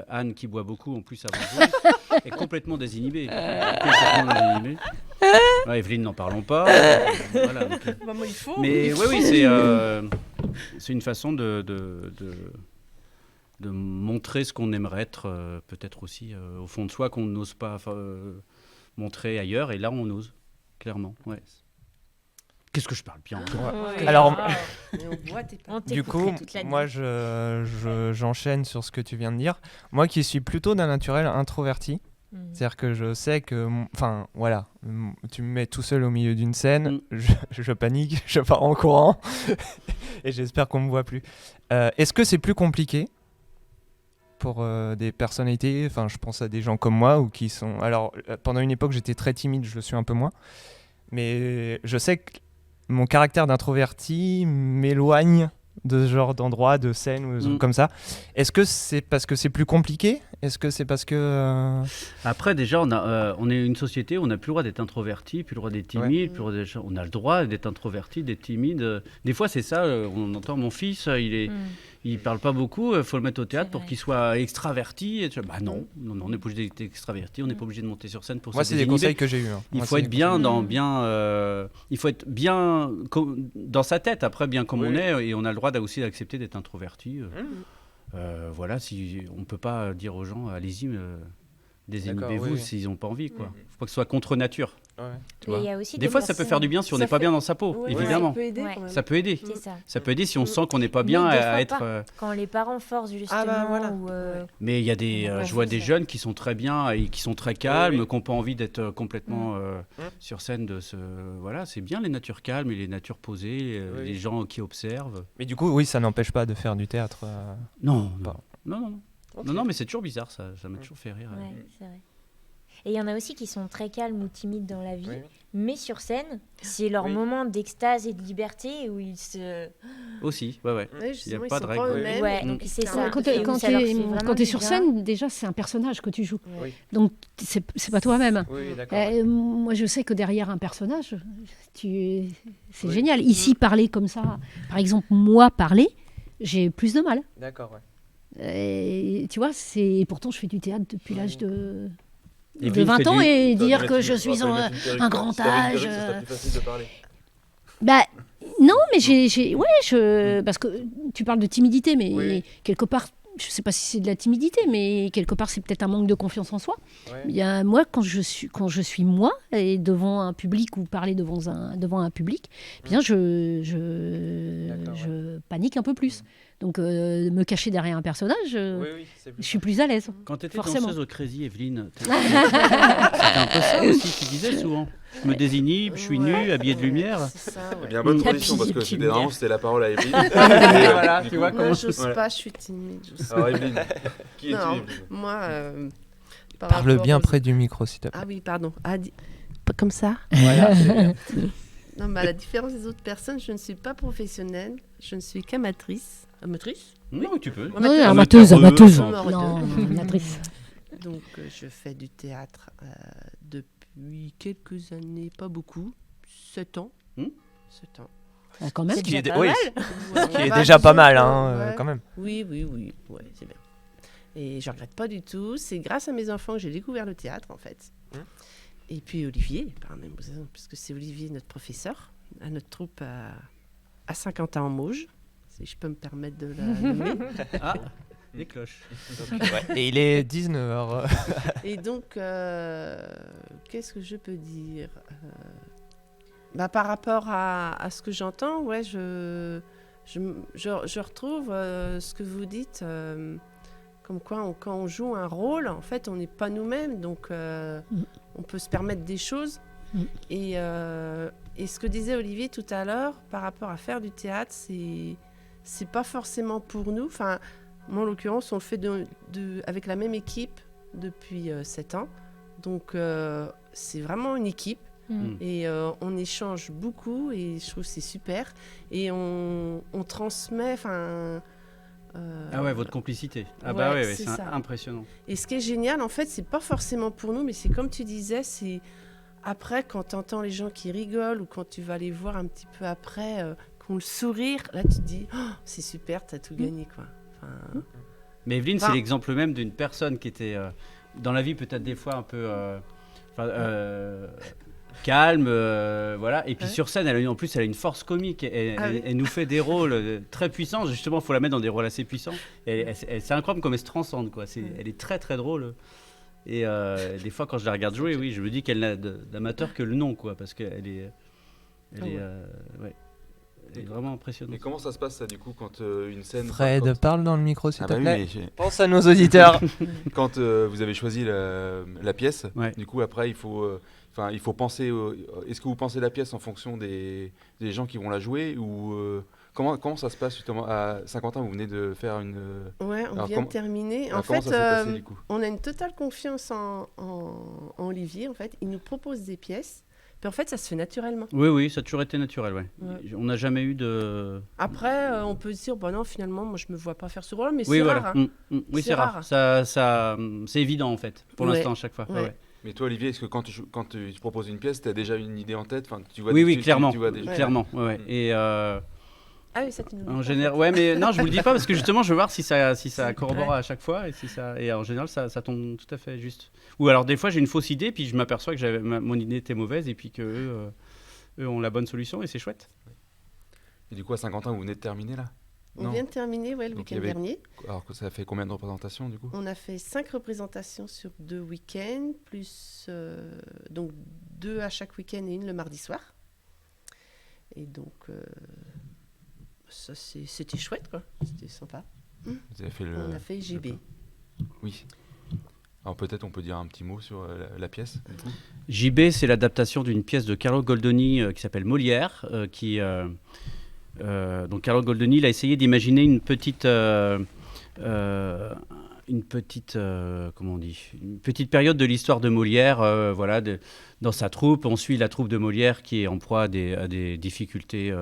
Anne, qui boit beaucoup, en plus, avant de jouer, est complètement désinhibée. Complètement désinhibée. Ouais, Evelyne, n'en parlons pas. Voilà, donc, Bah, moi, il faut. mais oui, c'est une façon de montrer ce qu'on aimerait être, peut-être aussi au fond de soi, qu'on n'ose pas montrer ailleurs. Et là, on ose, clairement. Ouais. Qu'est-ce que je parle bien Ouais. Alors, Mais on boit, t'es pas. On du coup, t'écouterait toute la moi, nuit. j'enchaîne sur ce que tu viens de dire. Moi qui suis plutôt d'un naturel introverti, c'est-à-dire que je sais que, enfin, voilà, tu me mets tout seul au milieu d'une scène, je panique, je pars en courant, et j'espère qu'on me voit plus. Est-ce que c'est plus compliqué pour des personnalités, enfin, je pense à des gens comme moi ou qui sont. Alors, pendant une époque, j'étais très timide, je le suis un peu moins, mais je sais que mon caractère d'introverti m'éloigne de ce genre d'endroit, de scène ou de trucs comme ça. Est-ce que c'est parce que c'est plus compliqué? Est-ce que c'est parce que... Après, déjà, on est une société, on n'a plus le droit d'être introverti, plus le droit d'être timide, plus le droit on a le droit d'être introverti, d'être timide. Des fois, c'est ça, on entend mon fils, il parle pas beaucoup, il faut le mettre au théâtre C'est pour vrai. qu'il soit extraverti. Et bah non, on n'est pas obligé d'être extraverti, on n'est pas obligé de monter sur scène pour Moi, se c'est des désinhiber. conseils que j'ai eus. Hein. Il Moi, faut c'est être des bien conseils. il faut être bien dans sa tête, après bien comme Oui. on est, et on a le droit aussi d'accepter d'être introverti. Voilà, si on peut pas dire aux gens allez-y, désinhibez-vous oui, oui. s'ils n'ont pas envie, quoi. Faut pas que ce soit contre nature. Ouais. Tu Mais vois. il y a aussi Des fois, ça peut personnes- faire du bien si on Ça n'est pas fait- bien dans sa peau, Ouais, évidemment. Ça peut aider Ouais. quand même. Ça peut aider. C'est ça. Ça peut aider si on sent qu'on n'est pas bien Mais des à fois être. pas. Quand les parents forcent justement. voilà. Ou, Mais il y a des, Ouais, je vois c'est des ça. jeunes qui sont très bien et qui sont très calmes, oui. qui n'ont pas envie d'être complètement sur scène. Voilà, c'est bien les natures calmes et les natures posées, Oui. les gens qui observent. Mais du coup, oui, ça n'empêche pas de faire du théâtre. Non, Pas. non, non, non. Ok. Non, non, mais c'est toujours bizarre, ça m'a toujours fait rire. ouais, c'est vrai. Et il y en a aussi qui sont très calmes ou timides dans la vie, Oui. mais sur scène, c'est leur Oui. moment d'extase et de liberté où ils se... Aussi, ouais. Ouais, justement, pas ils de sont règle. pas eux-mêmes. Ouais, donc ils c'est se ça. permettent Quand de tu faire Et des ça leur fait es, vraiment sur du scène, déjà, c'est un personnage que tu joues. Oui. Donc, c'est pas toi-même. Oui, d'accord. Moi, je sais que derrière un personnage, c'est Oui. génial. Ici, parler comme ça, par exemple, moi, parler, j'ai plus de mal. D'accord, ouais. Et, tu vois, pourtant, je fais du théâtre depuis l'âge de Evelyne 20 fait ans du- et T'aurais dire dû que mettre je une- suis t'aurais un, dû mettre une perruque, un quoi. grand Si t'avais une âge. perruque, ce serait plus facile de parler. Bah, non, mais parce que tu parles de timidité, mais Oui. quelque part, je sais pas si c'est de la timidité, mais quelque part, c'est peut-être un manque de confiance en soi. Ouais. Bien, moi, quand je suis moi et devant un public ou parler devant un public, bien, D'accord, je panique un peu plus. Donc, me cacher derrière un personnage, Oui, c'est je suis plus à l'aise. Quand tu étais Forcément. danseuse au Crazy, Evelyne, c'était un peu ça aussi, tu disais souvent. Je me désinhibe, je suis nue, habillée de lumière. C'est ça, Eh ouais. bien, bonne Tapis transition, parce que et c'était lumière. vraiment c'était la parole à Evelyne. Voilà, Du tu coup, vois Moi, comment. j'ose Voilà. pas, je suis timide. j'ose Alors, pas. Evelyne, qui es-tu, Non, Evelyne moi, par Parle rapport bien aux- près du micro, s'il te plaît. Ah oui, pardon. Pas comme ça. Voilà, c'est bien. Non, mais à la différence des autres personnes, je ne suis pas professionnelle, je ne suis qu'amatrice. Amatrice Non, tu peux. Non, Amateuse, amateuse. amateuse. Non, amatrice. Donc, je fais du théâtre depuis quelques années, pas beaucoup, 7 ans. Hmm. 7 ans. Ah, quand même. C'est Qui est, déjà pas oui, mal. qui est Bah, déjà pas disons mal, que, hein, ouais. quand même. Oui, ouais, c'est bien. Et je regrette pas du tout. C'est grâce à mes enfants que j'ai découvert le théâtre, en fait. Et puis Olivier, par même raison, puisque c'est Olivier, notre professeur, à notre troupe à Saint-Quentin-en-Mauges, si je peux me permettre de la nommer. Ah, des cloches. Ouais. Et il est 19h. Et donc, qu'est-ce que je peux dire par rapport à ce que j'entends, ouais, je retrouve ce que vous dites, comme quoi quand on joue un rôle, en fait, on n'est pas nous-mêmes, donc on peut se permettre des choses. Et ce que disait Olivier tout à l'heure, par rapport à faire du théâtre, c'est pas forcément pour nous. Enfin, moi, en l'occurrence, on le fait avec la même équipe depuis 7 ans. Donc, c'est vraiment une équipe. Et on échange beaucoup et je trouve que c'est super. Et on transmet... Ah ouais, votre complicité. Ah ouais, bah ouais, c'est c'est ça. impressionnant. Et ce qui est génial, en fait, c'est pas forcément pour nous, mais c'est comme tu disais, c'est après, quand tu entends les gens qui rigolent ou quand tu vas les voir un petit peu après, qui ont le sourire, là, tu te dis, oh, c'est super, t'as tout gagné, quoi. Enfin, Mais Evelyne, Enfin- c'est l'exemple même d'une personne qui était dans la vie peut-être des fois un peu calme, voilà. Et puis Ouais. sur scène, en plus, elle a une force comique. Ah oui. Elle nous fait des rôles très puissants. Justement, il faut la mettre dans des rôles assez puissants. C'est incroyable comme elle se transcende, quoi. Elle est très très drôle. Et des fois, quand je la regarde jouer, oui, je me dis qu'elle n'a d'amateur que le nom, quoi, parce qu'elle est, ouais, elle est vraiment impressionnante. Et comment ça se passe, ça, du coup, quand une scène... Fred, quand- parle dans le micro, s'il Ah te bah oui, plaît. mais Pense à nos auditeurs. quand vous avez choisi la pièce, Ouais. du coup, après, il faut penser... Est-ce que vous pensez la pièce en fonction des gens qui vont la jouer ou comment ça se passe, justement, à Saint-Quentin, vous venez de faire une... ouais, on Alors, vient comment- de terminer. alors, En comment fait, ça s'est passé, du coup on a une totale confiance en Olivier, en fait. Il nous propose des pièces. Puis en fait, ça se fait naturellement. Oui, ça a toujours été naturel, ouais. Ouais. On n'a jamais eu de... Après, on peut se dire, bah non, finalement, moi, je me vois pas faire ce rôle, mais Oui, c'est voilà. rare. Hein. Oui, C'est c'est rare. rare. C'est évident, en fait, pour Ouais. l'instant, à chaque fois. Ouais. Ouais. Mais toi, Olivier, est-ce que quand tu proposes une pièce, tu as déjà une idée en tête, enfin, tu vois Oui, tu clairement. vois déjà- Clairement, ouais. Et Ah oui, ça, tu nous en dis. général, ouais, mais non, je vous le dis pas parce que justement, je veux voir si ça C'est corrobore vrai. à chaque fois et en général, ça tombe tout à fait juste. Ou alors des fois, j'ai une fausse idée, puis je m'aperçois que mon idée était mauvaise et puis que eux ont la bonne solution et c'est chouette. Et du coup, à Saint-Quentin, vous venez de terminer, là On Non. vient de terminer, ouais, le Donc, il y week-end avait- dernier. Alors que ça fait combien de représentations, du coup On a fait 5 représentations sur 2 week-ends, plus donc 2 à chaque week-end et une le mardi soir. Et donc, ça, c'était chouette, quoi. C'était sympa. Vous avez fait On a fait JB. Oui. Alors peut-être on peut dire un petit mot sur la pièce, du coup. JB, c'est l'adaptation d'une pièce de Carlo Goldoni qui s'appelle Molière. Donc Carlo Goldoni, il a essayé d'imaginer une une petite, comment on dit, une petite période de l'histoire de Molière, dans sa troupe. On suit la troupe de Molière qui est en proie à des difficultés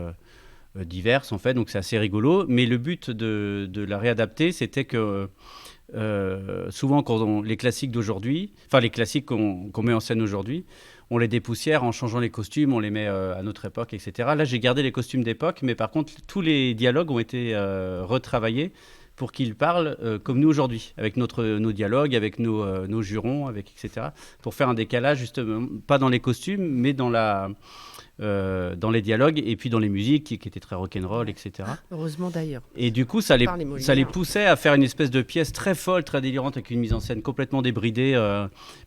diverses, en fait, donc c'est assez rigolo. Mais le but de la réadapter, c'était que souvent, les classiques d'aujourd'hui, enfin les classiques qu'on met en scène aujourd'hui, on les dépoussière en changeant les costumes, on les met à notre époque, etc. Là, j'ai gardé les costumes d'époque, mais par contre, tous les dialogues ont été retravaillés pour qu'ils parlent comme nous aujourd'hui, avec nos dialogues, avec nos jurons, etc. Pour faire un décalage, justement, pas dans les costumes, mais dans les dialogues et puis dans les musiques qui étaient très rock'n'roll, etc. Heureusement d'ailleurs. Et du coup, ça les poussait à faire une espèce de pièce très folle, très délirante, avec une mise en scène complètement débridée,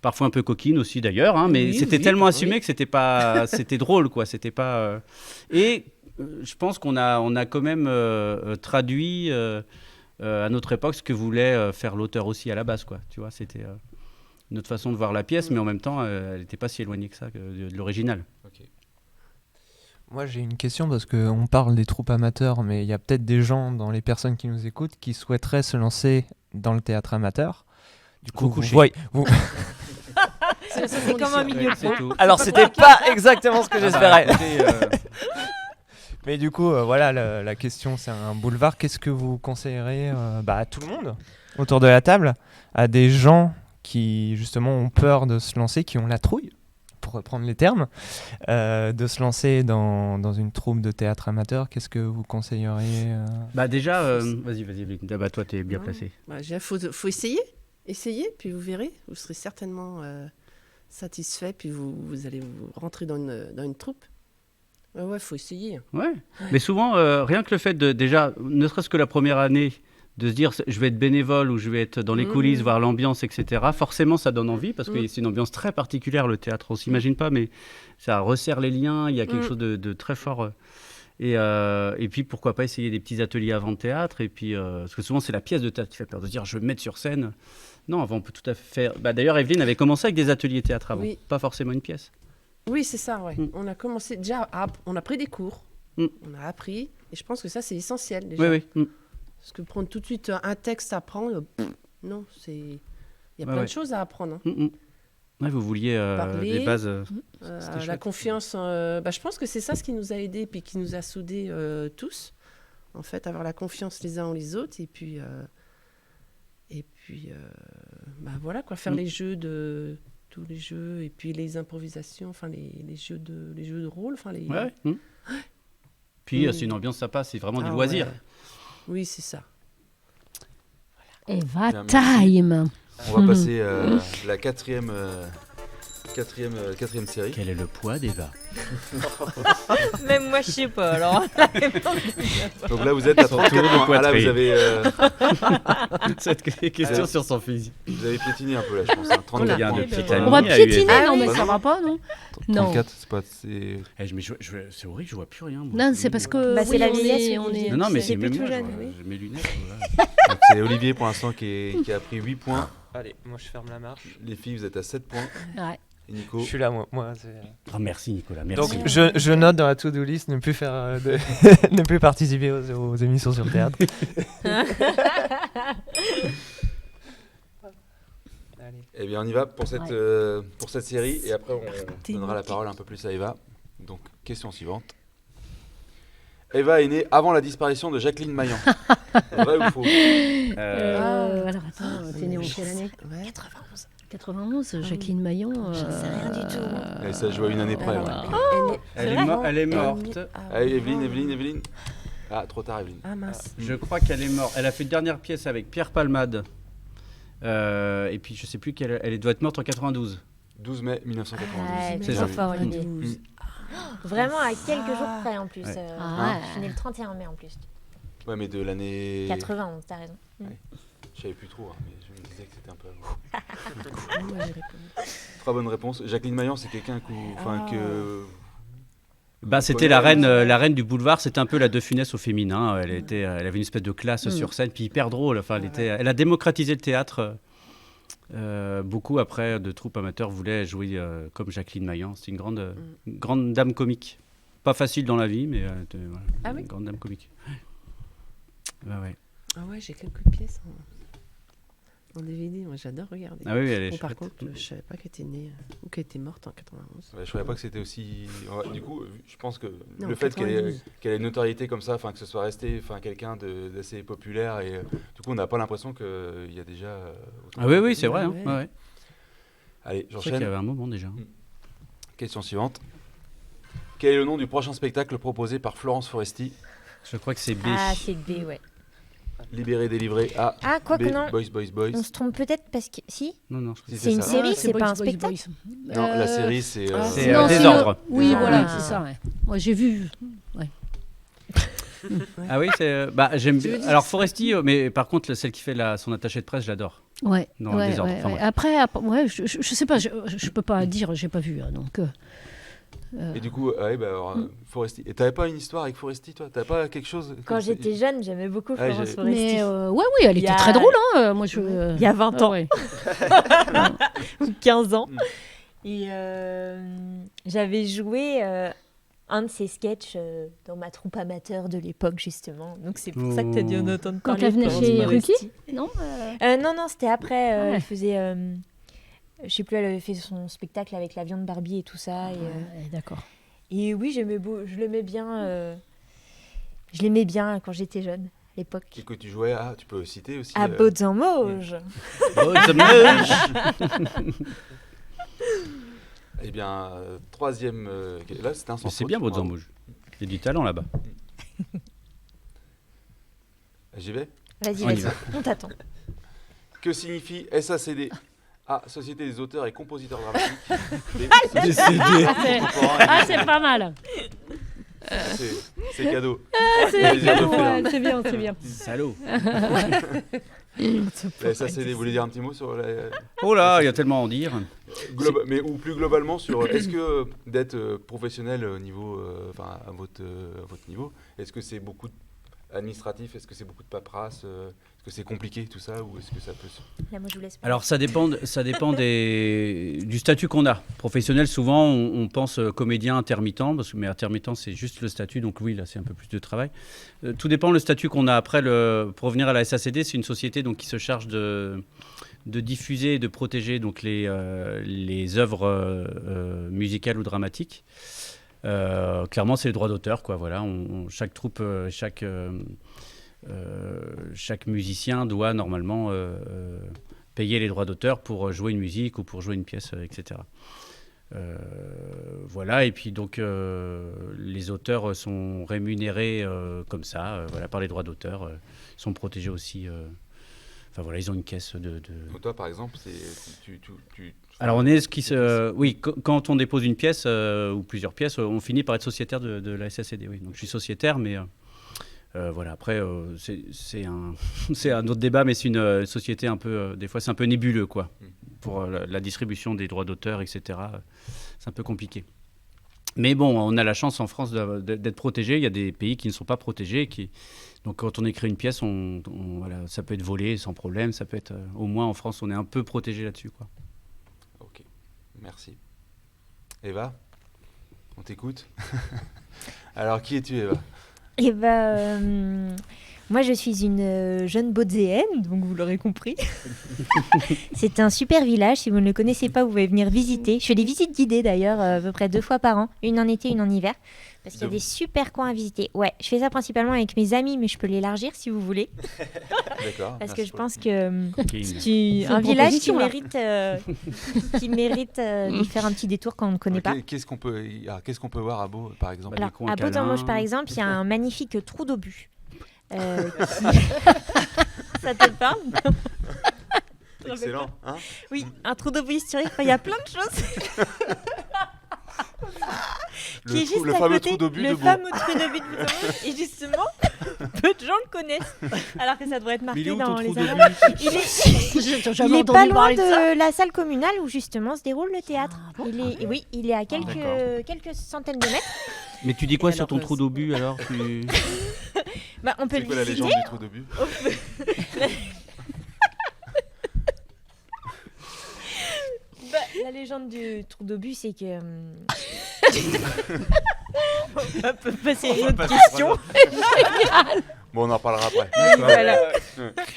parfois un peu coquine aussi d'ailleurs, hein, mais c'était tellement assumé que c'était drôle, quoi. C'était pas. Et je pense qu'on a quand même traduit à notre époque ce que voulait faire l'auteur aussi à la base, quoi. Tu vois, c'était une autre façon de voir la pièce, mais en même temps, elle n'était pas si éloignée que ça de l'original. Ok. Moi, j'ai une question parce qu'on parle des troupes amateurs, mais il y a peut-être des gens dans les personnes qui nous écoutent qui souhaiteraient se lancer dans le théâtre amateur. Du coup, C'est comme un milieu C'est tout. Alors, c'était pas exactement ce que j'espérais. Écoutez, Mais du coup, voilà, la question, c'est un boulevard. Qu'est-ce que vous conseillerez à tout le monde autour de la table, à des gens qui, justement, ont peur de se lancer, qui ont la trouille, pour reprendre les termes, de se lancer dans une troupe de théâtre amateur? Qu'est-ce que vous conseilleriez Déjà, vas-y, toi, t'es bien placé. Il faut essayer, puis vous verrez, vous serez certainement satisfait, puis vous allez vous rentrer dans une troupe. Ouais, faut essayer. Ouais, mais souvent, rien que le fait de, déjà, ne serait-ce que la première année, de se dire je vais être bénévole ou je vais être dans les coulisses, voir l'ambiance, etc. Forcément, ça donne envie parce que c'est une ambiance très particulière, le théâtre. On s'imagine pas, mais ça resserre les liens. Il y a quelque chose de très fort. Et puis, pourquoi pas essayer des petits ateliers avant de théâtre. Et puis, parce que souvent, c'est la pièce de théâtre qui fait peur de se dire je vais me mettre sur scène. Non, avant, on peut tout à fait faire. D'ailleurs, Evelyne avait commencé avec des ateliers théâtre avant, pas forcément une pièce. Oui, c'est ça, ouais. On a commencé déjà, on a pris des cours, on a appris, et je pense que ça, c'est essentiel déjà. Oui. Parce que prendre tout de suite un texte à apprendre, non, il y a plein de choses à apprendre. Hein. Ouais, vous vouliez Parler, des bases. la confiance, je pense que c'est ça ce qui nous a aidés, puis qui nous a soudés tous. En fait, avoir la confiance les uns en les autres, et puis voilà, quoi, faire les jeux tous les jeux, et puis les improvisations, enfin les jeux de rôle, enfin les. Ouais. Puis c'est une ambiance sympa, c'est vraiment du loisir. Ouais. Oui, c'est ça. Eva Time. On va passer à la quatrième série. Quel est le poids d'Eva? Même moi, je sais pas. Alors, Donc là, vous êtes à 34 points. Là, vous avez, Cette question sur son physique. vous avez piétiné un peu, là, je pense. Hein. 34 Regarde, points. le petit On va ami a eu piétiner, Eva. non mais Bah ça non. va pas, non? Non. 34, c'est pas... C'est... C'est horrible, je vois plus rien. Moi. Non, c'est parce que Bah, c'est la on vieillesse, est- oui, on est- Non, mais c'est c'est plus même tout moi, jeune, je vois- oui. j'ai mes lunettes. Voilà. Donc, c'est Olivier, pour l'instant, qui a pris 8 points. Allez, moi je ferme la marche. Les filles, vous êtes à 7 points. Ouais. Et Nico, Je suis là, moi c'est... Oh, merci Nicolas, merci. Donc je note dans la to-do list ne plus faire ne plus participer aux émissions sur le théâtre. Allez. eh bien, on y va pour cette série. Et après, on donnera la parole un peu plus à Eva. Donc, question suivante. Eva est née avant la disparition de Jacqueline Maillan. Vrai ou faux? Alors attends, t'es née en quelle année? 91. 91, Jacqueline Maillan. J'en sais rien du tout. Et ça se joue à une année près. Ouais. Elle est morte. Allez, Evelyne. Ah, trop tard, Evelyne. Ah mince. Je crois qu'elle est morte. Elle a fait une dernière pièce avec Pierre Palmade. Et puis je sais plus elle doit être morte en 92. 12 mai 1992. C'est C'est ça. fort, Olivier. Vraiment à quelques jours près en plus. Ouais. Je suis née le 31 mai en plus. Ouais, mais de l'année... 91, t'as raison. Je savais plus trop, hein, mais je me disais que c'était un peu avant. 3 bonnes réponses. Jacqueline Maillan, c'est quelqu'un que... C'était la reine du boulevard. C'était un peu la De Funès au féminin. Elle avait une espèce de classe sur scène, puis hyper drôle. Enfin, elle a démocratisé le théâtre. Beaucoup après de troupes amateurs voulaient jouer comme Jacqueline Maillan. C'est une grande dame comique. Pas facile dans la vie, mais voilà, une grande dame comique. Ouais. Ah ouais, j'ai quelques pièces. En DVD, moi j'adore regarder. Ah oui, elle est Bon, par chouette. contre, je savais pas qu'elle était née ou qu'elle était morte en 91. Ouais, je savais pas que c'était aussi. Ouais, du coup, je pense que Non, le fait qu'elle ait 92. une notoriété comme ça, que ce soit resté quelqu'un d'assez populaire, et du coup, on n'a pas l'impression qu'il y a déjà. Autant Ah oui, de- oui, c'est vrai. Ouais. Ouais. Allez, C'est vrai qu'il y j'enchaîne. avait un moment déjà. Question suivante. Quel est le nom du prochain spectacle proposé par Florence Foresti? Je crois que c'est B. Ah, c'est B, ouais. Libéré, délivré, A. Ah, quoi B. que non. Boys, boys, boys. On se trompe peut-être parce que. Si Non, non, je crois Si, C'est une ça. série, c'est Boys, pas un Boys, spectacle. Boys. Non, la série, c'est. c'est, non, Désordre. Oui, Désordre. voilà, Ah. c'est ça. Ouais. Moi, j'ai vu. Ah oui, j'aime Tu veux bien. dire Alors ça Foresti, mais par contre, celle qui fait son attachée de presse, je l'adore. Ouais. Dans ouais, Désordre. ouais, Enfin, ouais. bref. Après, ouais, je sais pas, je peux pas dire, j'ai pas vu. Donc. Et du coup, alors, Foresti. Et t'avais pas une histoire avec Foresti, toi? T'avais pas quelque chose Quand comme j'étais jeune, j'aimais beaucoup Ah, Florence j'ai- Foresti. Mais ouais, oui, elle Il y était a- très drôle. Hein. Moi, Il y a 20 Ah ans, ouais. ou 15 ans. Mm. Et j'avais joué un de ses sketchs dans ma troupe amateur de l'époque, justement. Donc c'est pour ça que tu as dû en entendre Quand parler. elle venait Florence chez Foresti. Ruki Non. Non, c'était après. Ah ouais. Elle faisait. Je sais plus, elle avait fait son spectacle avec la viande Barbie et tout ça. Ouais, d'accord. Et oui, je l'aimais bien. Je l'aimais bien quand j'étais jeune, à l'époque. Et que tu jouais à, tu peux citer aussi. À Bauds en Mauge. Oh, ça me- Eh bien, troisième. Là, c'était un sans Mais c'est faute, bien, bravo. Bodzambouge. Il y a du talent là-bas. J'y vais. Vas-y, On y vas-y, va. on t'attend. Que signifie SACD? A. Société des auteurs et compositeurs dramatiques. B. Des Société CD. contemporaine. Ah, c'est pas mal. C'est cadeau. C'est Plaisir de faire. c'est bien, c'est bien. Salaud. La SACD, vous voulez dire un petit mot sur la. Oh là, il y a tellement à en dire. Mais ou plus globalement sur est-ce que d'être professionnel au niveau, à votre niveau, est-ce que c'est beaucoup administratif, est-ce que c'est beaucoup de paperasse, est-ce que c'est compliqué tout ça, ou est-ce que ça peut Là, moi, je vous laisse. Alors ça dépend du statut qu'on a. Professionnel, souvent on pense comédien intermittent, mais intermittent c'est juste le statut, donc oui là c'est un peu plus de travail. Tout dépend le statut qu'on a. Après, pour revenir à la SACD, c'est une société donc, qui se charge de diffuser et de protéger donc, les œuvres musicales ou dramatiques. Clairement, c'est les droits d'auteur, quoi. Voilà, chaque troupe, chaque musicien doit normalement payer les droits d'auteur pour jouer une musique ou pour jouer une pièce, etc. Voilà, et puis donc les auteurs sont rémunérés comme ça, voilà, par les droits d'auteur, ils sont protégés aussi. Enfin voilà, ils ont une caisse de. Donc toi, par exemple, tu Alors on est ce qui se, oui, quand on dépose une pièce ou plusieurs pièces, on finit par être sociétaire de la SACD. Oui, donc je suis sociétaire, mais voilà. Après, c'est un autre débat, mais c'est une société un peu, des fois c'est un peu nébuleux, quoi, pour la distribution des droits d'auteur, etc. C'est un peu compliqué. Mais bon, on a la chance en France d'être protégé. Il y a des pays qui ne sont pas protégés, donc quand on écrit une pièce, voilà, ça peut être volé sans problème. Ça peut être, au moins en France, on est un peu protégé là-dessus, quoi. Ok, merci. Eva, on t'écoute. Alors, qui es-tu, Eva? Eh ben, moi, je suis une jeune Baudéenne, donc vous l'aurez compris. C'est un super village. Si vous ne le connaissez pas, vous pouvez venir visiter. Je fais des visites guidées d'ailleurs, à peu près 2 fois par an, une en été, une en hiver, parce qu'il y a des super coins à visiter. Ouais, je fais ça principalement avec mes amis, mais je peux l'élargir si vous voulez, D'accord. parce que merci je pour pense que C'est un une village qui proposition, là. mérite d'y faire un petit détour quand on ne connaît pas. Qu'est-ce qu'on peut voir à Beau, par exemple? Bah, Alors, des coins à Baudemouche, câlins. par exemple, il y a un magnifique trou d'obus. Ça te parle? Excellent. Hein? Oui, un trou d'obus historique. Enfin, il y a plein de choses. Qui est juste Le à fameux côté, trou d'obus de le Beau. fameux trou d'obus de Baudemouche. Et justement, peu de gens le connaissent. Alors que ça devrait être Mais il est marqué où ton dans les trou annales. d'obus? Il est, J'ai il jamais est pas entendu loin parler de ça. de la salle communale où justement se déroule le théâtre. Ah bon Oui, il est à d'accord. quelques centaines de mètres. Mais tu dis quoi Et sur alors, ton trou d'obus alors Bah, on peut C'est le quoi la visiter. légende du trou d'obus? Bah, la légende du trou d'obus, c'est que. On peut passer à une autre question. Bon, on en reparlera après. Voilà.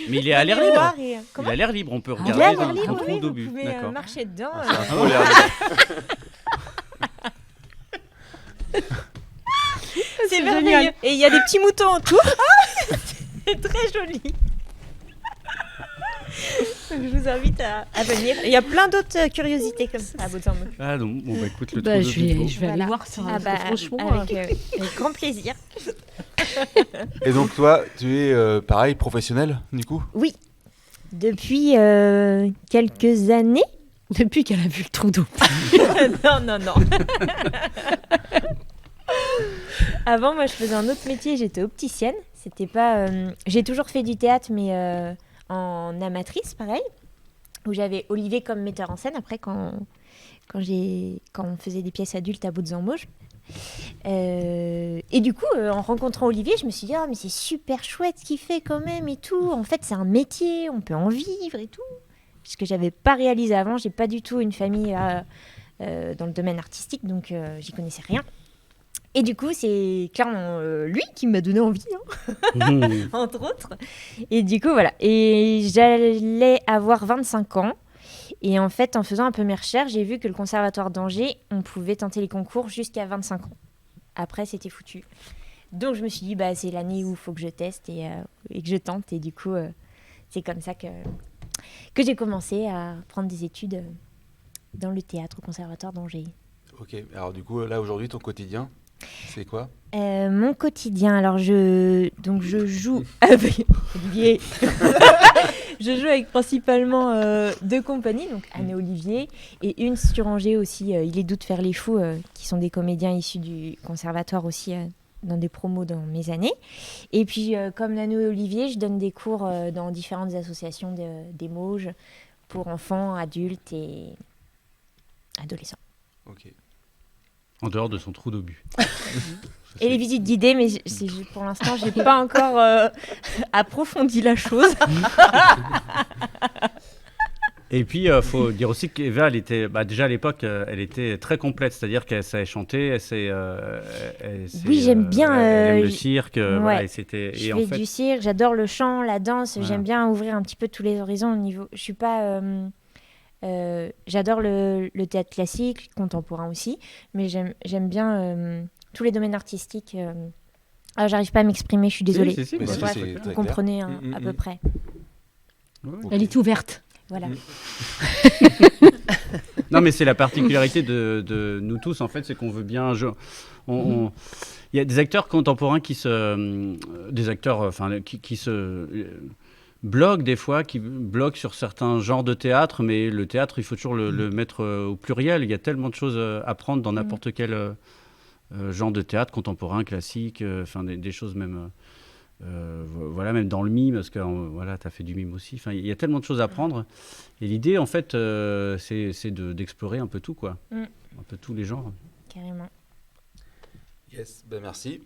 Mais il est à l'air libre. Voir et- Il Comment a l'air libre, on peut Il a regarder l'air un libre, trou oui, vous d'obus. pouvez D'accord. marcher dedans. C'est un faux l'air libre. C'est merveilleux. Et il y a des petits moutons autour. C'est très joli. Donc, je vous invite à venir. Il y a plein d'autres curiosités comme ça à Bourg-en-Bresse. Ah donc, bon, bah écoute, le Bah, trou je d'obus. vais, je vais aller Voilà. voir ça. Ah bah, franchement. avec grand plaisir. Et donc, toi, tu es pareil, professionnel, du coup? Oui, depuis quelques années. Depuis qu'elle a vu le trou d'eau. Non. Avant, moi, je faisais un autre métier. J'étais opticienne. C'était pas. J'ai toujours fait du théâtre, mais en amatrice, pareil. Où j'avais Olivier comme metteur en scène. Après, quand on faisait des pièces adultes à Bourg-en-Mauges. Et du coup, en rencontrant Olivier, je me suis dit, ah, mais c'est super chouette ce qu'il fait quand même et tout. En fait, c'est un métier, on peut en vivre et tout. Ce que j'avais pas réalisé avant, j'ai pas du tout une famille dans le domaine artistique, donc j'y connaissais rien. Et du coup, c'est clairement lui qui m'a donné envie, entre autres. Et du coup, voilà. Et j'allais avoir 25 ans. Et en fait, en faisant un peu mes recherches, j'ai vu que le Conservatoire d'Angers, on pouvait tenter les concours jusqu'à 25 ans. Après, c'était foutu. Donc, je me suis dit, bah, c'est l'année où il faut que je teste et que je tente. Et du coup, c'est comme ça que j'ai commencé à prendre des études dans le théâtre au Conservatoire d'Angers. Ok, alors du coup, là, aujourd'hui, ton quotidien, c'est quoi? Mon quotidien, alors je joue avec Olivier. Je joue avec principalement deux compagnies, donc Anne et Olivier, et une sur Angers aussi, Il est doux de faire les fous, qui sont des comédiens issus du conservatoire aussi, dans des promos dans mes années. Et puis, comme Nanou et Olivier, je donne des cours dans différentes associations des Mauges pour enfants, adultes et adolescents. Ok. En dehors de son trou d'obus. Et les visites guidées, mais pour l'instant, je n'ai pas encore approfondi la chose. Et puis, il faut dire aussi qu'Eva, elle était, déjà à l'époque, elle était très complète, c'est-à-dire qu'elle savait chanter, elle sait, Oui, j'aime bien, elle aime le cirque, ouais. voilà, et c'était. Je Et fais en fait, du cirque, j'adore le chant, la danse, Voilà. j'aime bien ouvrir un petit peu tous les horizons au niveau. Je suis pas. J'adore le théâtre classique, contemporain aussi, mais j'aime bien tous les domaines artistiques. Ah, j'arrive pas à m'exprimer, je suis désolée. Si, Mais bah, si, Bref, c'est très vous clair. comprenez à peu près. Elle est ouverte. Voilà. Non, mais c'est la particularité de nous tous, en fait, c'est qu'on veut bien. Il y a des acteurs contemporains qui se bloquent des fois, qui bloquent sur certains genres de théâtre, mais le théâtre, il faut toujours le mettre au pluriel. Il y a tellement de choses à prendre dans n'importe quel genre de théâtre, contemporain, classique, des choses même. Voilà, même dans le mime, parce que voilà, tu as fait du mime aussi. Il y a tellement de choses à prendre. Et l'idée, en fait, c'est d'explorer un peu tout, quoi. Un peu tous les genres. Carrément. Yes, ben merci.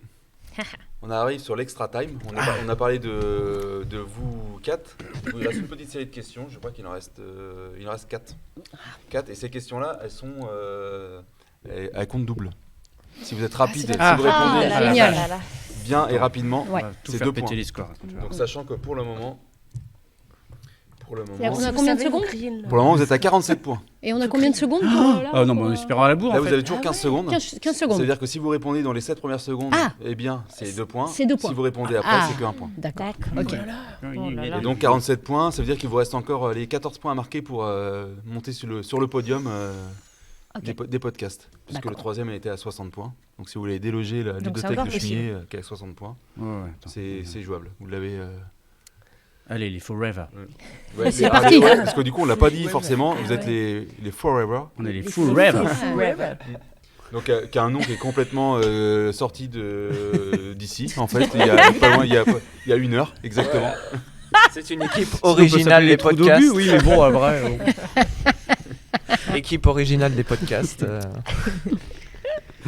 On arrive sur l'extra time. On a parlé de vous quatre. Il reste une petite série de questions. Je crois qu'il en reste 4. 4. Et ces questions-là, elles sont, elles comptent double. Si vous êtes rapide, si vous répondez génial. bien et rapidement, Ouais. On va tout c'est faire 2 péter points. les scores. Donc sachant que pour le moment, On a combien de secondes vous êtes à 47 points. Et on a combien de secondes Ah non, mais on espère à la bourre. Là, en vous fait. avez toujours 15 secondes. 15 Ça secondes. veut dire que si vous répondez dans les 7 premières secondes, Ah. eh bien, c'est 2 points. C'est 2 points. Si vous répondez après, Ah. c'est que 1 point. D'accord. D'accord. Ok. Oh là là. Et donc 47 points, ça veut dire qu'il vous reste encore les 14 points à marquer pour monter sur le podium Ok. des podcasts. Puisque D'accord. le troisième était à 60 points. Donc si vous voulez déloger la Donc c'est ludothèque encore de possible. Chemier qui est à 60 points, Ouais, attends. c'est jouable. Vous l'avez... Allez, les Forever. Ouais, C'est mais- parti. ouais, parce que du coup, on l'a pas dit forcément. Vous êtes les Forever. On est les Forever. Donc, qui a un nom qui est complètement sorti d'ici, en fait. Il y a pas loin, il y a 1 heure, exactement. C'est une équipe originale des trous podcasts. d'obus, oui, mais bon, après. Équipe originale des podcasts.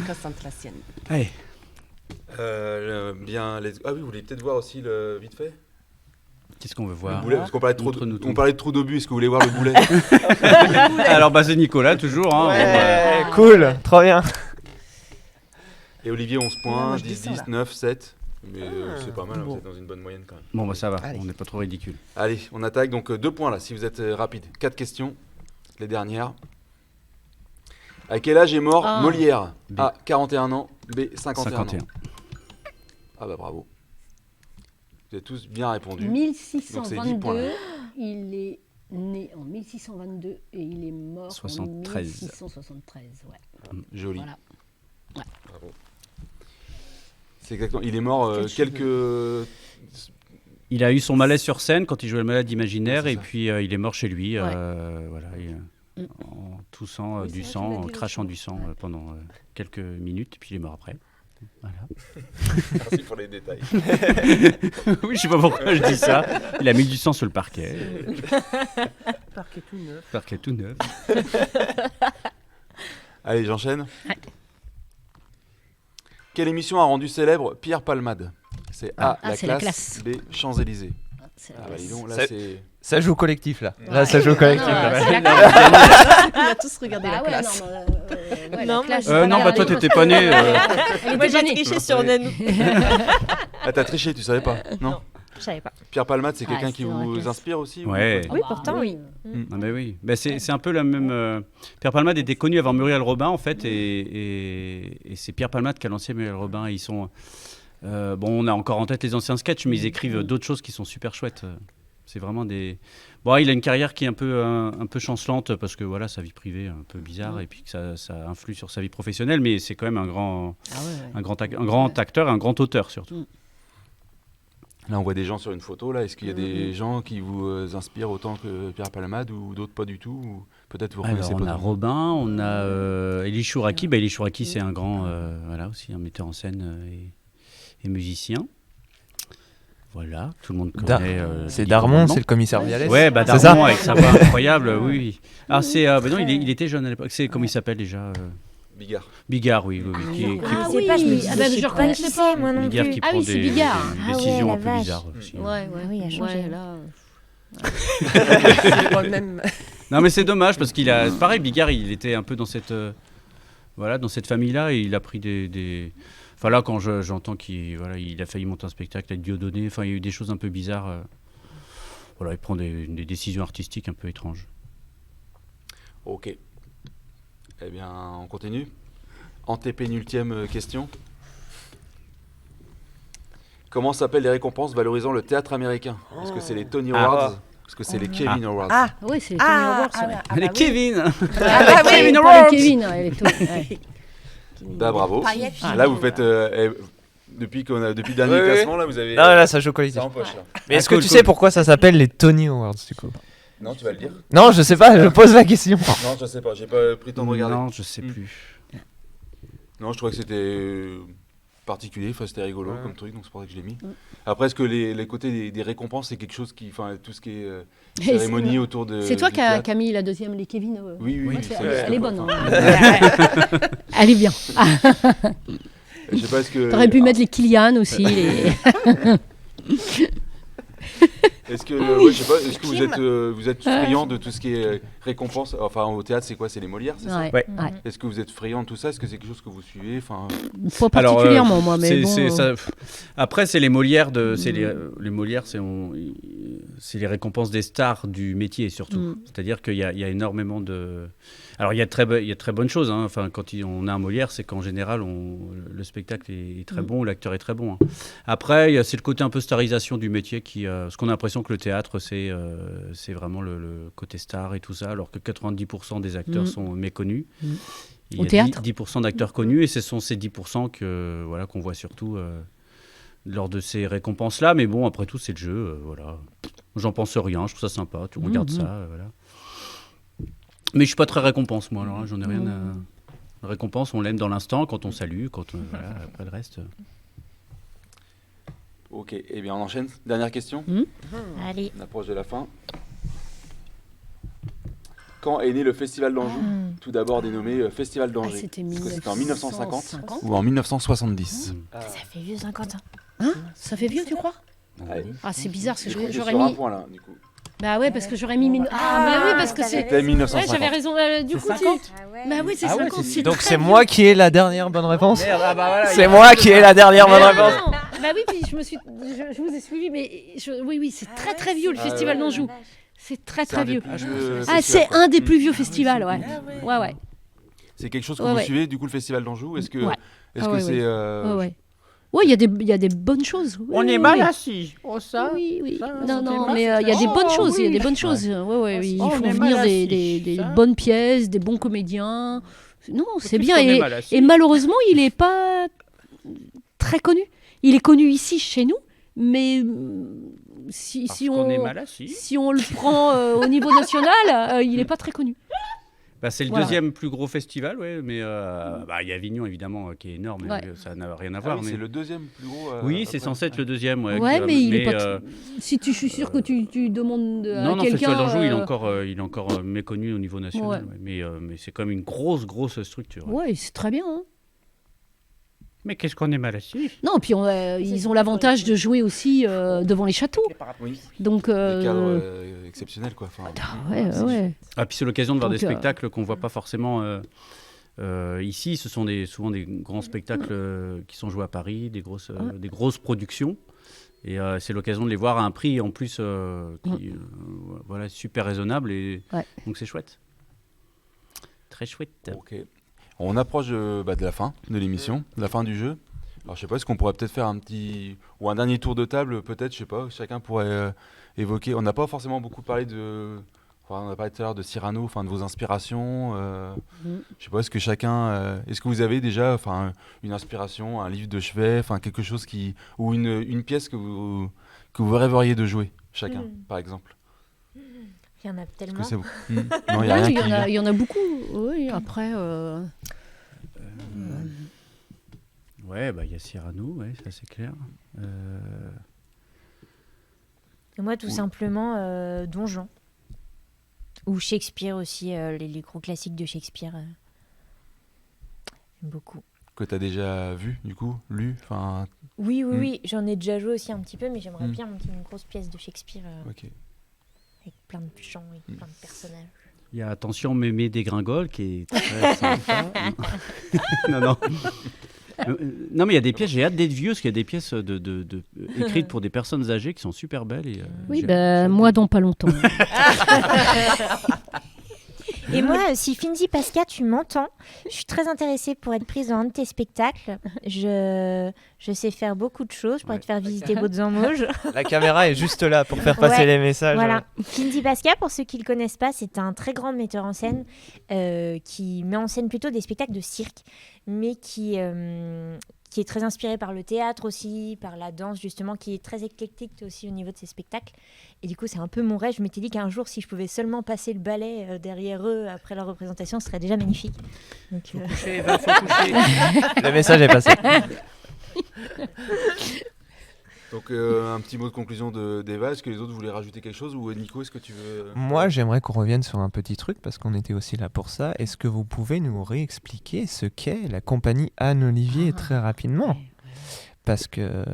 Concentration. Allez. Bien, ah oui, vous voulez peut-être voir aussi vite fait Qu'est-ce qu'on veut le voir boulet, parce qu'on parlait de Montre-nous tout. on parlait de trou d'obus. Est-ce que vous voulez voir le boulet? Alors, c'est Nicolas, toujours. Hein, Cool, trop bien. Et Olivier, 11 points, moi, je 10, descends, 10, là. 9, 7. Mais c'est pas mal, Bon. vous êtes dans une bonne moyenne quand même. Bon, bah ça va, Allez. on n'est pas trop ridicule. Allez, on attaque. Donc 2 points là, si vous êtes rapide. 4 questions, les dernières. À quel âge est mort Ah. Molière? B. A. 41 ans. B. 51 51. ans. Ah bah bravo. Vous avez tous bien répondu. 1622, il est né en 1622 et il est mort 73. en 1673. Ouais. Joli. Voilà. Bravo. C'est exactement. Il est mort Quel cheveu. quelques. Il a eu son malaise sur scène quand il jouait le malade imaginaire Ouais, c'est et ça. puis il est mort chez lui, Ouais. voilà, Mm. en toussant Oui, du c'est vrai, tu sang, l'as en dit l'autre crachant fois. du sang pendant quelques minutes, et puis il est mort après. Voilà. Merci pour les détails. Oui, je sais pas pourquoi je dis ça. Il a mis du sang sur le parquet. Parquet tout neuf. Parquet tout neuf. Allez, j'enchaîne. Ouais. Quelle émission a rendu célèbre Pierre Palmade? C'est A. Ah, c'est la classe. B. Champs-Élysées. C'est Ah bah dis donc, là C'est- c'est. Ça joue collectif là. Là, ça joue collectif. Non, là. c'est la classe. On a tous regardé Bah la ouais, classe. non, Non, la moi, classe, j'ai c'est non, pas bah la- toi t'étais pas né. Elle Moi était j'ai pas née. triché sur Nanou. Ah, t'as triché, tu savais pas? Non. Je savais pas. Pierre Palmade, c'est Ah, quelqu'un c'est qui dans la vous classe. inspire aussi ou Ouais. Ah Oui, bah, pourtant, oui. Ah bah oui, bah, c'est un peu la même. Pierre Palmade était connu avant Muriel Robin en fait, et c'est Pierre Palmade qui a lancé Muriel Robin. Ils sont bon, on a encore en tête les anciens sketchs, mais ils écrivent d'autres choses qui sont super chouettes. C'est vraiment des. Bon, il a une carrière qui est un peu chancelante parce que voilà, sa vie privée est un peu bizarre et puis que ça influe sur sa vie professionnelle, mais c'est quand même un grand Ah ouais, ouais. un grand acteur, un grand auteur surtout. Là, on voit des gens sur une photo. Là, est-ce qu'il y a des gens qui vous inspirent autant que Pierre Palmade ou d'autres pas du tout ou peut-être vous reconnaissez Alors, on pas a tant. Robin, on a Elie Chouraki. Bah, Elie Chouraki, c'est un grand, voilà, aussi un metteur en scène et musicien. Voilà, tout le monde Da- connaît. C'est Elie Darmon, Bourdon. c'est le commissaire Vialès. Ouais, bah C'est Darmon ça avec sa voix incroyable, oui. Ah, c'est, bah non, il était jeune à l'époque. C'est comment il s'appelle déjà Bigard. Bigard, oui, oui, oui, qui Ah Je sais oui, pas, je me dis, ah bah, je je sais reconnais pas qui pas. c'est, moi non Bigard plus. qui Ah prend oui, c'est des Bigard. Ah décisions ouais, un la peu vache. bizarres aussi. Ouais, oui, il a changé. Ouais, là. C'est pas le même. Non, mais c'est dommage parce qu'il a, pareil, Bigard, il était un peu dans cette, voilà, dans cette famille-là et il a pris des... Enfin là, quand j'entends qu'il, voilà, il a failli monter un spectacle avec Dieudonné, enfin il y a eu des choses un peu bizarres. Voilà, il prend des décisions artistiques un peu étranges. Ok. Eh bien, on continue. Antépénultième question. Comment s'appellent les récompenses valorisant le théâtre américain? Est-ce que c'est les Tony Ah. Awards? Est-ce que c'est les Kevin Awards? Ah, Oui, c'est les Tony Awards. Ouais. Les Kevin. bah oui. Kevin Pas Awards. les Kevin, ouais, les Tony. Ouais. Bah bravo. Paillettes, Là, vous faites depuis le dernier Oui, oui. classement, là, vous avez Non, là, ça joue collectif. ça en poche. Là. Mais est-ce Ah, que cool, tu cool. sais pourquoi ça s'appelle les Tony Awards du coup? Non, tu vas le dire? Non, je sais pas, je pose la question. Non, je sais pas. J'ai pas pris le temps de regarder. Non, je sais Hmm. plus. Non, je trouvais que c'était particulier, enfin, c'était rigolo Ouais. comme truc, donc c'est pour ça que je l'ai mis. Après, est-ce que les côtés des récompenses, c'est quelque chose qui, enfin, tout ce qui est Et cérémonie autour de. C'est toi du qui as théâtre. mis la deuxième, les Kevin. Oui, oui, Ouais, oui, c'est- c'est- elle c'est est pas- bonne. Elle est bien. Je sais pas, est-ce que. T'aurais pu mettre les Kylian aussi. Est-ce que, ouais, je sais pas, est-ce que Kim. vous êtes friand de tout ce qui est récompense? Enfin, au théâtre, c'est quoi? C'est les Molières, c'est ça? Ouais, Ouais. ouais. Est-ce que vous êtes friand de tout ça? Est-ce que c'est quelque chose que vous suivez? Enfin, Pas Alors, particulièrement, moi, mais bon. Après, c'est les Molières c'est les Molières, c'est les récompenses des stars du métier surtout. Mm. C'est-à-dire qu'il y a énormément de. Alors, il y a de très bonnes choses. Hein. Enfin, quand on a un Molière, c'est qu'en général, le spectacle est très bon, l'acteur est très bon. Hein. Après, c'est le côté un peu starisation du métier qui, parce qu'on a l'impression que le théâtre, c'est vraiment le côté star et tout ça, alors que 90% des acteurs sont méconnus. Mm. Il Au y a théâtre 10% d'acteurs connus et ce sont ces 10% voilà, qu'on voit surtout lors de ces récompenses-là. Mais bon, après tout, c'est le jeu. Voilà. J'en pense rien, je trouve ça sympa. Tu regardes ça. Voilà. Mais je suis pas très récompense, moi. Alors, hein, j'en ai rien à. Récompense, on l'aime dans l'instant, quand on salue, voilà, après le reste. ok, eh bien, on enchaîne. Dernière question. Allez. On approche de la fin. Quand est né le Festival d'Anjou? Tout d'abord dénommé Festival Ah, d'Angers. c'était Est-ce que c'était en 1950 1950. ou en 1970? Ça fait vieux 50 ans. Hein? Ça fait vieux, tu crois? Allez. Ah, c'est bizarre, parce que Je crois que j'aurais sur un mis. point là, du coup. Bah ouais, parce que j'aurais mis. Ah, bah oui, parce que c'est. C'était Ouais, 1950. j'avais raison. Du coup, tu. Bah oui, c'est Ah ouais, 50. c'est- Donc très c'est vieux. moi qui ai la dernière bonne réponse. Merde, ah bah voilà, C'est moi qui ai la dernière bonne Mais réponse. non, bah oui, puis je vous ai suivi, mais oui, c'est très vieux le Festival d'Anjou. C'est très C'est un des vieux. plus vieux Ah, festivals, c'est quoi. un des plus vieux festivals, ouais. Ouais. C'est quelque chose que Ouais, vous ouais. suivez, du coup, le Festival d'Anjou. Est-ce que, Ouais. est-ce Ah que ouais, c'est... Ouais. Ouais, il y a des bonnes choses. Oui, On est oui, mal oui. assis. Oh, ça. Oui. ça, Non, c'était non, mal, mais il y a c'était- des bonnes Oh, choses. Il y a oui. des bonnes choses. Ouais, Ah, ils on font est venir mal des assis, ça. bonnes pièces, des bons comédiens. Non, c'est Qu'est-ce bien. qu'on est mal assis. Et malheureusement, il n'est pas très connu. Il est connu ici, chez nous, mais si Parce qu'on est mal assis. si on le prend au niveau national, il n'est pas très connu. Bah, c'est le Voilà. deuxième plus gros festival, ouais, mais il y a Avignon évidemment qui est énorme, Ouais. ça n'a rien à Ah voir. oui, mais... c'est le deuxième plus gros. Oui, c'est après. censé être le deuxième. Ouais, Ouais, mais il est pas. euh, Si tu, je suis sûr que tu demandes à Non, quelqu'un. Festival d'Anjou, il est encore méconnu au niveau national. Ouais. Ouais. Mais c'est comme une grosse structure. Ouais. Ouais, c'est très bien. Hein. Mais qu'est-ce qu'on est mal assis. Non, puis ils ont l'avantage de jouer aussi devant les châteaux. Oui. Donc. Des cadres exceptionnels, quoi. Enfin, Ouais. Ah, puis c'est l'occasion de voir Donc, des spectacles qu'on voit pas forcément ici. Ce sont souvent des grands spectacles qui sont joués à Paris, des grosses productions. Et c'est l'occasion de les voir à un prix en plus voilà, super raisonnable. Et donc c'est chouette. Très chouette. Ok. On approche de la fin de l'émission, de la fin du jeu. Alors je sais pas, est-ce qu'on pourrait peut-être faire un dernier tour de table, peut-être, je sais pas. Chacun pourrait évoquer. On n'a pas forcément beaucoup parlé on a parlé tout à l'heure de Cyrano, de vos inspirations. Je sais pas, est-ce que vous avez déjà, une inspiration, un livre de chevet, quelque chose ou une pièce que vous rêveriez de jouer, chacun, par exemple. Il y en a Est-ce tellement. que c'est vous Non, il y a rien qui vient. Il y en a beaucoup. Oui, après. Ouais, il y a Cyrano, ouais, ça c'est clair. Et moi, tout simplement, Don Juan. Ou Shakespeare aussi, les gros classiques de Shakespeare. J'aime beaucoup. Que tu as déjà vu, du coup, lu, Oui, j'en ai déjà joué aussi un petit peu, mais j'aimerais bien monter une grosse pièce de Shakespeare Ok. avec plein de chants et plein de personnages. Il y a Attention Mémé Dégringole qui est très sympa. Non. Non, mais il y a des pièces, j'ai hâte d'être vieux, parce qu'il y a des pièces écrites pour des personnes âgées qui sont super belles. Et, Oui, moi dans pas longtemps. Et moi, si Finzi Pasca, tu m'entends, je suis très intéressée pour être prise dans un de tes spectacles. Je sais faire beaucoup de choses. Je pourrais te faire visiter Baudezemauges. La caméra est juste là pour faire passer les messages. Voilà. Finzi Pasca, pour ceux qui ne le connaissent pas, c'est un très grand metteur en scène qui met en scène plutôt des spectacles de cirque, mais qui est très inspiré par le théâtre aussi, par la danse justement, qui est très éclectique aussi au niveau de ses spectacles. Et du coup, c'est un peu mon rêve. Je m'étais dit qu'un jour, si je pouvais seulement passer le ballet derrière eux après leur représentation, ce serait déjà magnifique. Donc, Faut coucher, Eva, faut coucher. Le message est passé. Donc un petit mot de conclusion d'Eva. Est-ce que les autres voulaient rajouter quelque chose, ou Nico, est-ce que tu veux... Moi, j'aimerais qu'on revienne sur un petit truc parce qu'on était aussi là pour ça. Est-ce que vous pouvez nous réexpliquer ce qu'est la compagnie Anne-Olivier très rapidement ? Parce que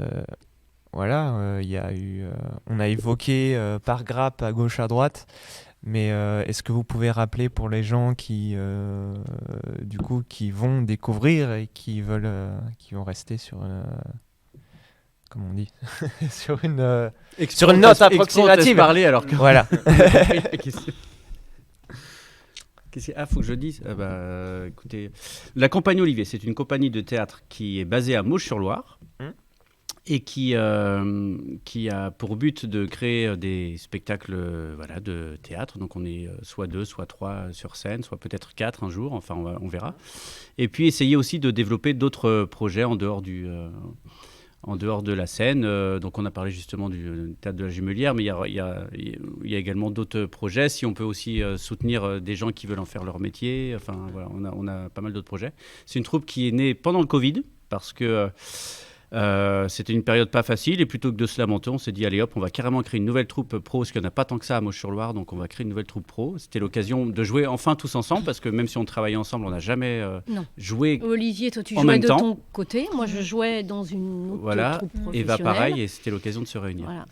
voilà, il y a eu, on a évoqué par grappe à gauche à droite, mais est-ce que vous pouvez rappeler pour les gens qui du coup qui vont découvrir et qui vont rester sur comment on dit sur une note approximative. Parler alors que... Voilà. Faut que je dise. Écoutez, la compagnie Olivier, c'est une compagnie de théâtre qui est basée à Mauches-sur-Loire et qui a pour but de créer des spectacles de théâtre. Donc on est soit 2, soit 3 sur scène, soit peut-être 4 un jour. Enfin, on verra. Et puis essayer aussi de développer d'autres projets en dehors de la scène. Donc on a parlé justement du théâtre de la Jumelière, mais il y a également d'autres projets. Si on peut aussi soutenir des gens qui veulent en faire leur métier. Enfin voilà, on a pas mal d'autres projets. C'est une troupe qui est née pendant le Covid, parce que c'était une période pas facile, et plutôt que de se lamenter, on s'est dit allez hop, on va carrément créer une nouvelle troupe pro, parce qu'il n'y en a pas tant que ça à Mauches-sur-Loire, donc on va créer une nouvelle troupe pro. C'était l'occasion de jouer enfin tous ensemble, parce que même si on travaillait ensemble, on n'a jamais joué. Olivier, toi tu en jouais même de temps. ton côté, moi je jouais dans une autre troupe professionnelle. Eva pareil, et c'était l'occasion de se réunir. Voilà.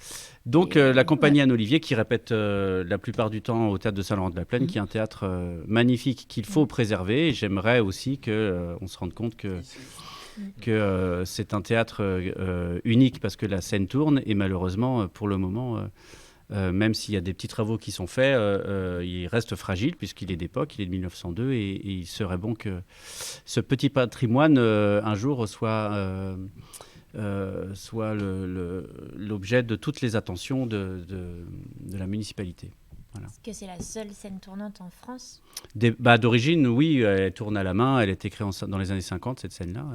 Donc la compagnie Anne-Olivier, qui répète la plupart du temps au théâtre de Saint-Laurent-de-la-Plaine, qui est un théâtre magnifique qu'il faut préserver, et j'aimerais aussi qu'on se rende compte que que c'est un théâtre unique parce que la scène tourne et malheureusement, pour le moment, même s'il y a des petits travaux qui sont faits, il reste fragile puisqu'il est d'époque, il est de 1902 et il serait bon que ce petit patrimoine un jour soit l'objet de toutes les attentions de la municipalité. Voilà. Est-ce que c'est la seule scène tournante en France ? D'origine, oui, elle tourne à la main, elle a été créée dans les années 50, cette scène-là.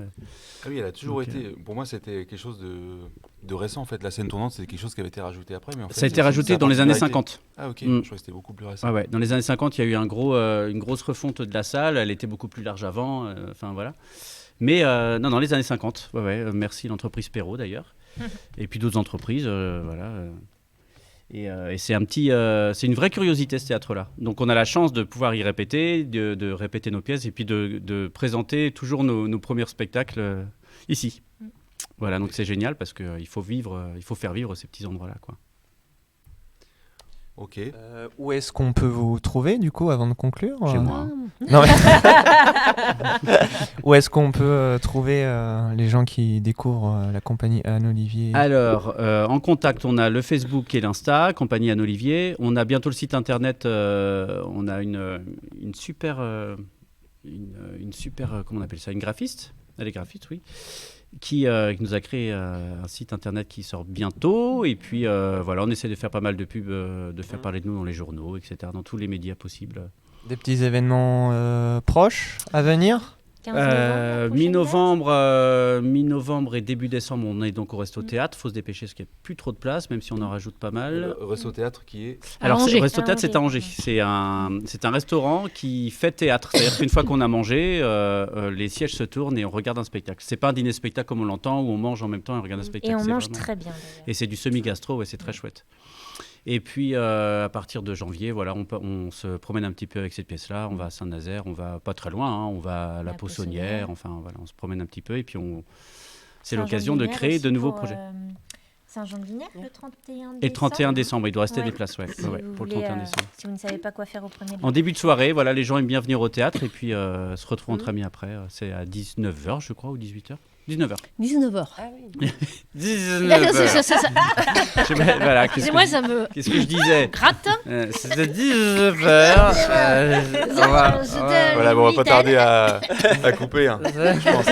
Ah oui, elle a toujours été. Pour moi, c'était quelque chose de récent en fait. La scène tournante, c'est quelque chose qui avait été rajouté après. Mais en fait, Ça a été rajouté dans les années 50. Ah ok, je crois que c'était beaucoup plus récent. Ouais. Dans les années 50, il y a eu une grosse refonte de la salle, elle était beaucoup plus large avant, voilà. Mais non, dans les années 50, merci l'entreprise Perrault d'ailleurs. Et puis d'autres entreprises, voilà. Et c'est c'est une vraie curiosité ce théâtre-là. Donc on a la chance de pouvoir y répéter, de répéter nos pièces et puis de présenter toujours nos premiers spectacles ici. Voilà, donc c'est génial parce qu'il faut faire vivre ces petits endroits-là, quoi. Ok. Où est-ce qu'on peut vous trouver du coup avant de conclure ? Chez moi. Non, mais... Où est-ce qu'on peut trouver les gens qui découvrent la compagnie Anne-Olivier ? Alors, en contact, on a le Facebook et l'Insta, compagnie Anne-Olivier. On a bientôt le site internet. On a une super, comment on appelle ça, une graphiste. Elle est graphiste, oui. Qui nous a créé un site internet qui sort bientôt. Et puis, voilà, on essaie de faire pas mal de pubs, de faire parler de nous dans les journaux, etc., dans tous les médias possibles. Des petits événements proches à venir ? 15 novembre, mi-novembre et début décembre, on est donc au Resto Théâtre. Il faut se dépêcher parce qu'il n'y a plus trop de place, même si on en rajoute pas mal. Le Resto Théâtre qui est... Alors, Angers. le Resto Théâtre, c'est à Angers. C'est un restaurant qui fait théâtre. C'est-à-dire qu'une fois qu'on a mangé, les sièges se tournent et on regarde un spectacle. C'est pas un dîner-spectacle comme on l'entend, où on mange en même temps et on regarde un spectacle. Et on C'est mange vraiment... très bien d'ailleurs. Et c'est du semi-gastro, ouais, c'est très chouette. Et puis, à partir de janvier, voilà, on se promène un petit peu avec cette pièce-là. On va à Saint-Nazaire, on va pas très loin, hein, on va à la Poissonnière. Enfin, voilà, on se promène un petit peu. Et puis, c'est l'occasion de créer de nouveaux projets. Saint-Jean-de-Vinaire, le 31 décembre. Et le 31 décembre, il doit rester des places, Si pour vous le voulez, 31 décembre. si vous ne savez pas quoi faire au premier En début de soirée, voilà, les gens aiment bien venir au théâtre et puis se retrouvent entre amis après. C'est à 19h, je crois, ou 18h. 19h. 19h. Ah oui. 19h. Voilà, Excusez-moi, ça me qu'est-ce que je disais gratte. C'était 19h. Voilà, bon, on va pas tarder à couper. Hein. Je pense.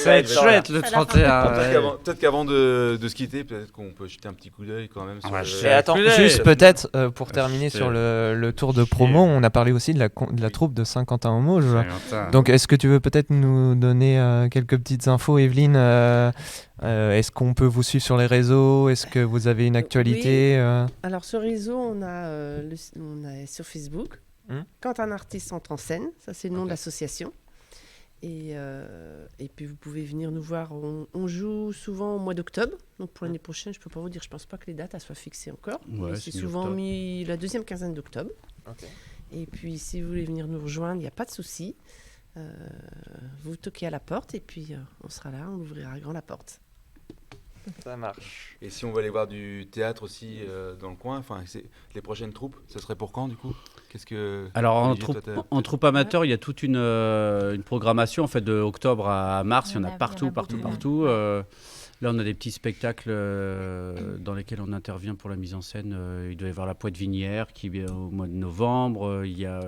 Ça va être chouette le 31. Peut-être qu'avant de se quitter, peut-être qu'on peut jeter un petit coup d'œil quand même. Sur Et attends, juste peut-être pour terminer sur le tour de promo, on a parlé aussi de la troupe de Saint-Quentin aux Mauges. Donc est-ce que tu veux peut-être nous donner quelques petites infos, Evelyne, est-ce qu'on peut vous suivre sur les réseaux ? Est-ce que vous avez une actualité ? Alors sur réseau, on a sur Facebook, Quand un artiste entre en scène, ça c'est le nom de l'association. Et puis vous pouvez venir nous voir, on joue souvent au mois d'octobre, donc pour l'année prochaine je peux pas vous dire, je pense pas que les dates soient fixées encore, Ouais, c'est souvent la deuxième quinzaine d'octobre. Okay. Et puis si vous voulez venir nous rejoindre, il n'y a pas de souci, vous toquez à la porte et puis on sera là, on ouvrira grand la porte. Ça marche. Et si on veut aller voir du théâtre aussi dans le coin, les prochaines troupes, ce serait pour quand du coup ? Alors en troupe amateur, il y a toute une programmation en fait de octobre à mars, il y en a partout. Là, on a des petits spectacles dans lesquels on intervient pour la mise en scène. Il doit y avoir la Poitevinière qui est au mois de novembre. Il y a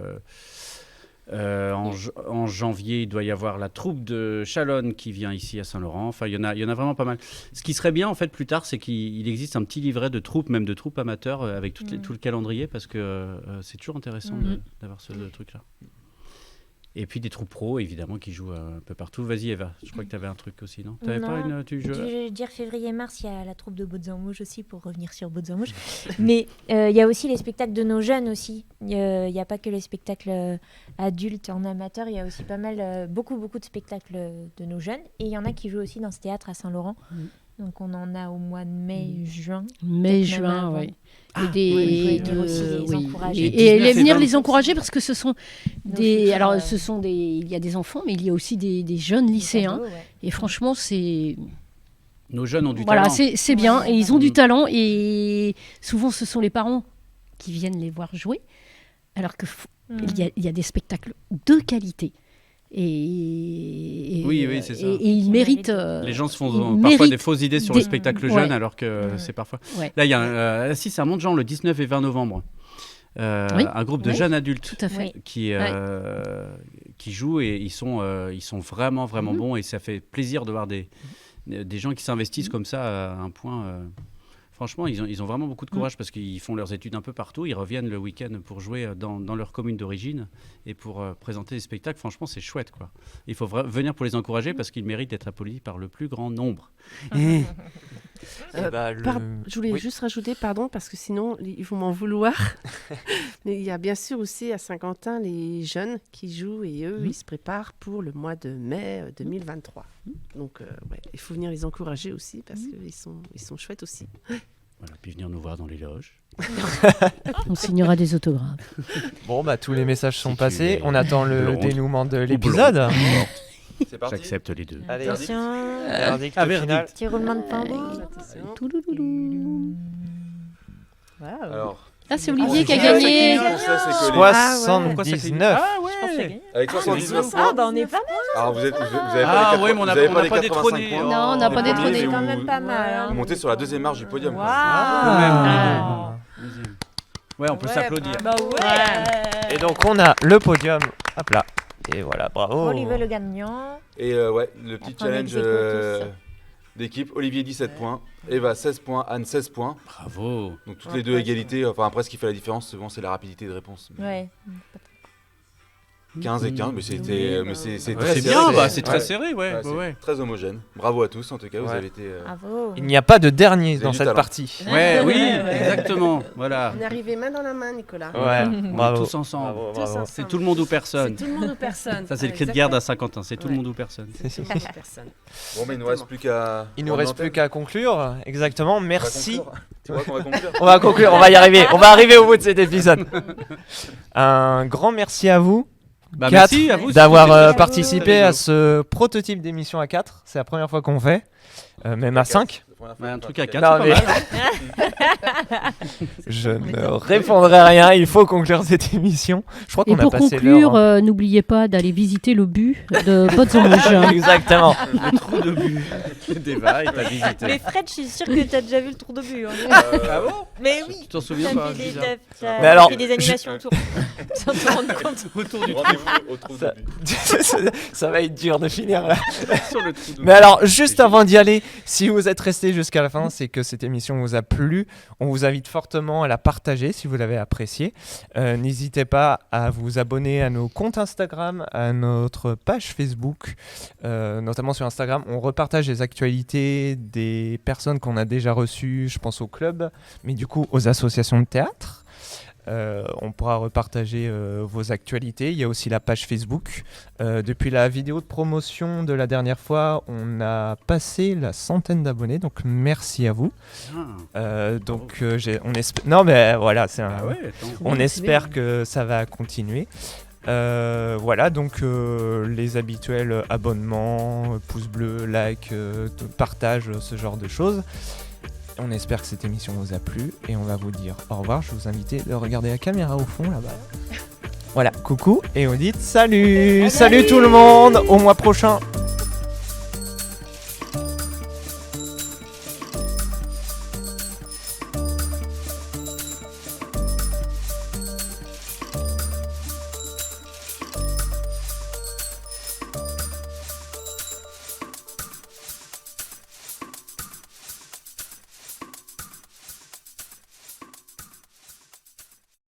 en janvier, il doit y avoir la troupe de Chalonne qui vient ici à Saint-Laurent. Enfin, il y en a vraiment pas mal. Ce qui serait bien en fait plus tard, c'est qu'il existe un petit livret de troupes, même de troupes amateurs, avec tout le calendrier, parce que c'est toujours intéressant d'avoir ce truc-là. Et puis des troupes pro, évidemment, qui jouent un peu partout. Vas-y, Eva, je crois que tu avais un truc aussi, non ? Tu n'avais pas je veux dire février-mars, il y a la troupe de Bottes-en-Mouges aussi, pour revenir sur Bottes-en-Mouges. Mais il y a aussi les spectacles de nos jeunes aussi. Il n'y a pas que les spectacles adultes en amateur, il y a aussi pas mal, beaucoup de spectacles de nos jeunes. Et il y en a qui jouent aussi dans ce théâtre à Saint-Laurent. Donc on en a au mois de mai-juin. Mai-juin, oui. Et les venir les encourager parce que ce sont il y a des enfants, mais il y a aussi des jeunes lycéens. Et franchement, c'est... Nos jeunes ont du talent. Voilà, c'est bien. Et ils ont du talent. Et souvent, ce sont les parents qui viennent les voir jouer. Alors qu'il y a des spectacles de qualité. Et Oui, c'est ça. Et il mérite. Les gens se font il parfois mérite des fausses idées sur des- le spectacle ouais. jeune, alors que c'est parfois. Ouais. Là, il y a si, c'est à Montjean le 19 et 20 novembre. Oui. Un groupe de Oui. jeunes adultes Tout à fait. qui jouent et ils sont vraiment Mhm. bons et ça fait plaisir de voir des gens qui s'investissent comme ça à un point. Franchement, ils ont vraiment beaucoup de courage parce qu'ils font leurs études un peu partout. Ils reviennent le week-end pour jouer dans leur commune d'origine et pour présenter des spectacles. Franchement, c'est chouette, quoi. Il faut venir pour les encourager parce qu'ils méritent d'être applaudis par le plus grand nombre. Je voulais Oui. juste rajouter, pardon, parce que sinon, ils vont m'en vouloir. Mais il y a bien sûr aussi à Saint-Quentin les jeunes qui jouent et eux, ils se préparent pour le mois de mai 2023. Donc, ouais, il faut venir les encourager aussi parce qu'ils sont chouettes aussi. Voilà, puis venir nous voir dans les loges. On signera des autographes. Bon, bah tous les messages sont Si tu passés. es On attend le blonde dénouement de ou l'épisode. C'est parti. J'accepte les deux. Allez, Attention, verdict verdict. final. petit roulement de tambour. Waouh. Alors, Ah, c'est Olivier qui a c'est gagné. ça, c'est que Pourquoi ça fait 79. Ah Je pense que j'ai ouais. gagné. avec 79 Ah, points. bah on est pas mal. Alors vous avez Ah pas les ouais, mais on n'a vous avez pas les 85 détrôné. points. Non, on n'a pas Les détrôné. premiers, C'est quand vous- même pas mal. Vous Hein. montez sur la deuxième marche du podium. quoi. Ah. Ouais, on peut s'applaudir. Bah ouais. Et donc on a le podium. Hop là. Et voilà, bravo. Olivier le gagnant. Et ouais, le petit Après, on challenge ex aequo d'équipe. Olivier 17 points, Eva 16 points, Anne 16 points. Bravo. Donc toutes les deux égalités. Enfin après ce qui fait la différence souvent c'est la rapidité de réponse. Ouais. 15 et 15, mais c'est Ouais, très c'est serré. bien, bah, c'est très Ouais. serré, ouais. C'est ouais. très homogène. Bravo à tous en tout cas, vous Ouais. avez été. Bravo. Il n'y a pas de dernier avez dans du cette talent. partie. Ouais, oui, exactement. Voilà. On est arrivé main dans la main, Nicolas. Ouais, On est bravo. tous ensemble. Bravo, Tous bravo. ensemble. C'est tout le monde ou personne. C'est tout le monde ou personne. Ça, c'est le cri de guerre d'un Saint-Quentin. C'est tout le monde ou personne. Tout le monde ou personne. Bon, mais il nous reste plus qu'à. Il nous reste plus qu'à conclure. Exactement. Merci. Tu vois qu'on va conclure. On va conclure, on va y arriver. On va arriver au bout de cet épisode. Un grand merci à vous. Bah, 4 merci à vous. d'avoir C'était participé rigolo. à ce prototype d'émission à 4. C'est la première fois qu'on fait. Même à 5. Ouais, un truc à 4, Non, c'est mais- pas mal. Je ne répondrai rien. Il faut conclure cette émission. Je crois Et qu'on a pour passé conclure, l'heure. hein. n'oubliez pas d'aller visiter le but de Bottes-en-Rouge. Exactement. Le trou de but d'Eva est à Mais visiter. Fred, je suis sûre que t'as déjà vu le tour de but. Hein. Ah bon? Mais oui. Tu t'en souviens T'as pas? fait des, bizarre. t'as Mais alors, fait des animations autour. Sans te rendre compte. Autour du Rendez-vous au trou Ça- de but. Ça va être dur de finir là. sur le trou de Mais alors, juste avant d'y aller, si vous êtes resté jusqu'à la fin, c'est que cette émission vous a plu. On vous invite fortement à la partager si vous l'avez appréciée. N'hésitez pas à vous abonner à nos comptes Instagram, à notre page Facebook. Notamment sur Instagram, on repartage les actualités des personnes qu'on a déjà reçues, je pense au club, mais du coup aux associations de théâtre. On pourra repartager vos actualités. Il y a aussi la page Facebook. Depuis la vidéo de promotion de la dernière fois, on a passé la 100aine d'abonnés. Donc merci à vous. Non mais voilà, c'est un... Ah ouais, attends. On espère que ça va continuer. Voilà, donc les habituels abonnements, pouces bleus, like, partage, ce genre de choses. On espère que cette émission vous a plu et on va vous dire au revoir. Je vous invite de regarder la caméra au fond là-bas. Voilà, coucou et on dit salut, salut tout le monde, au mois prochain.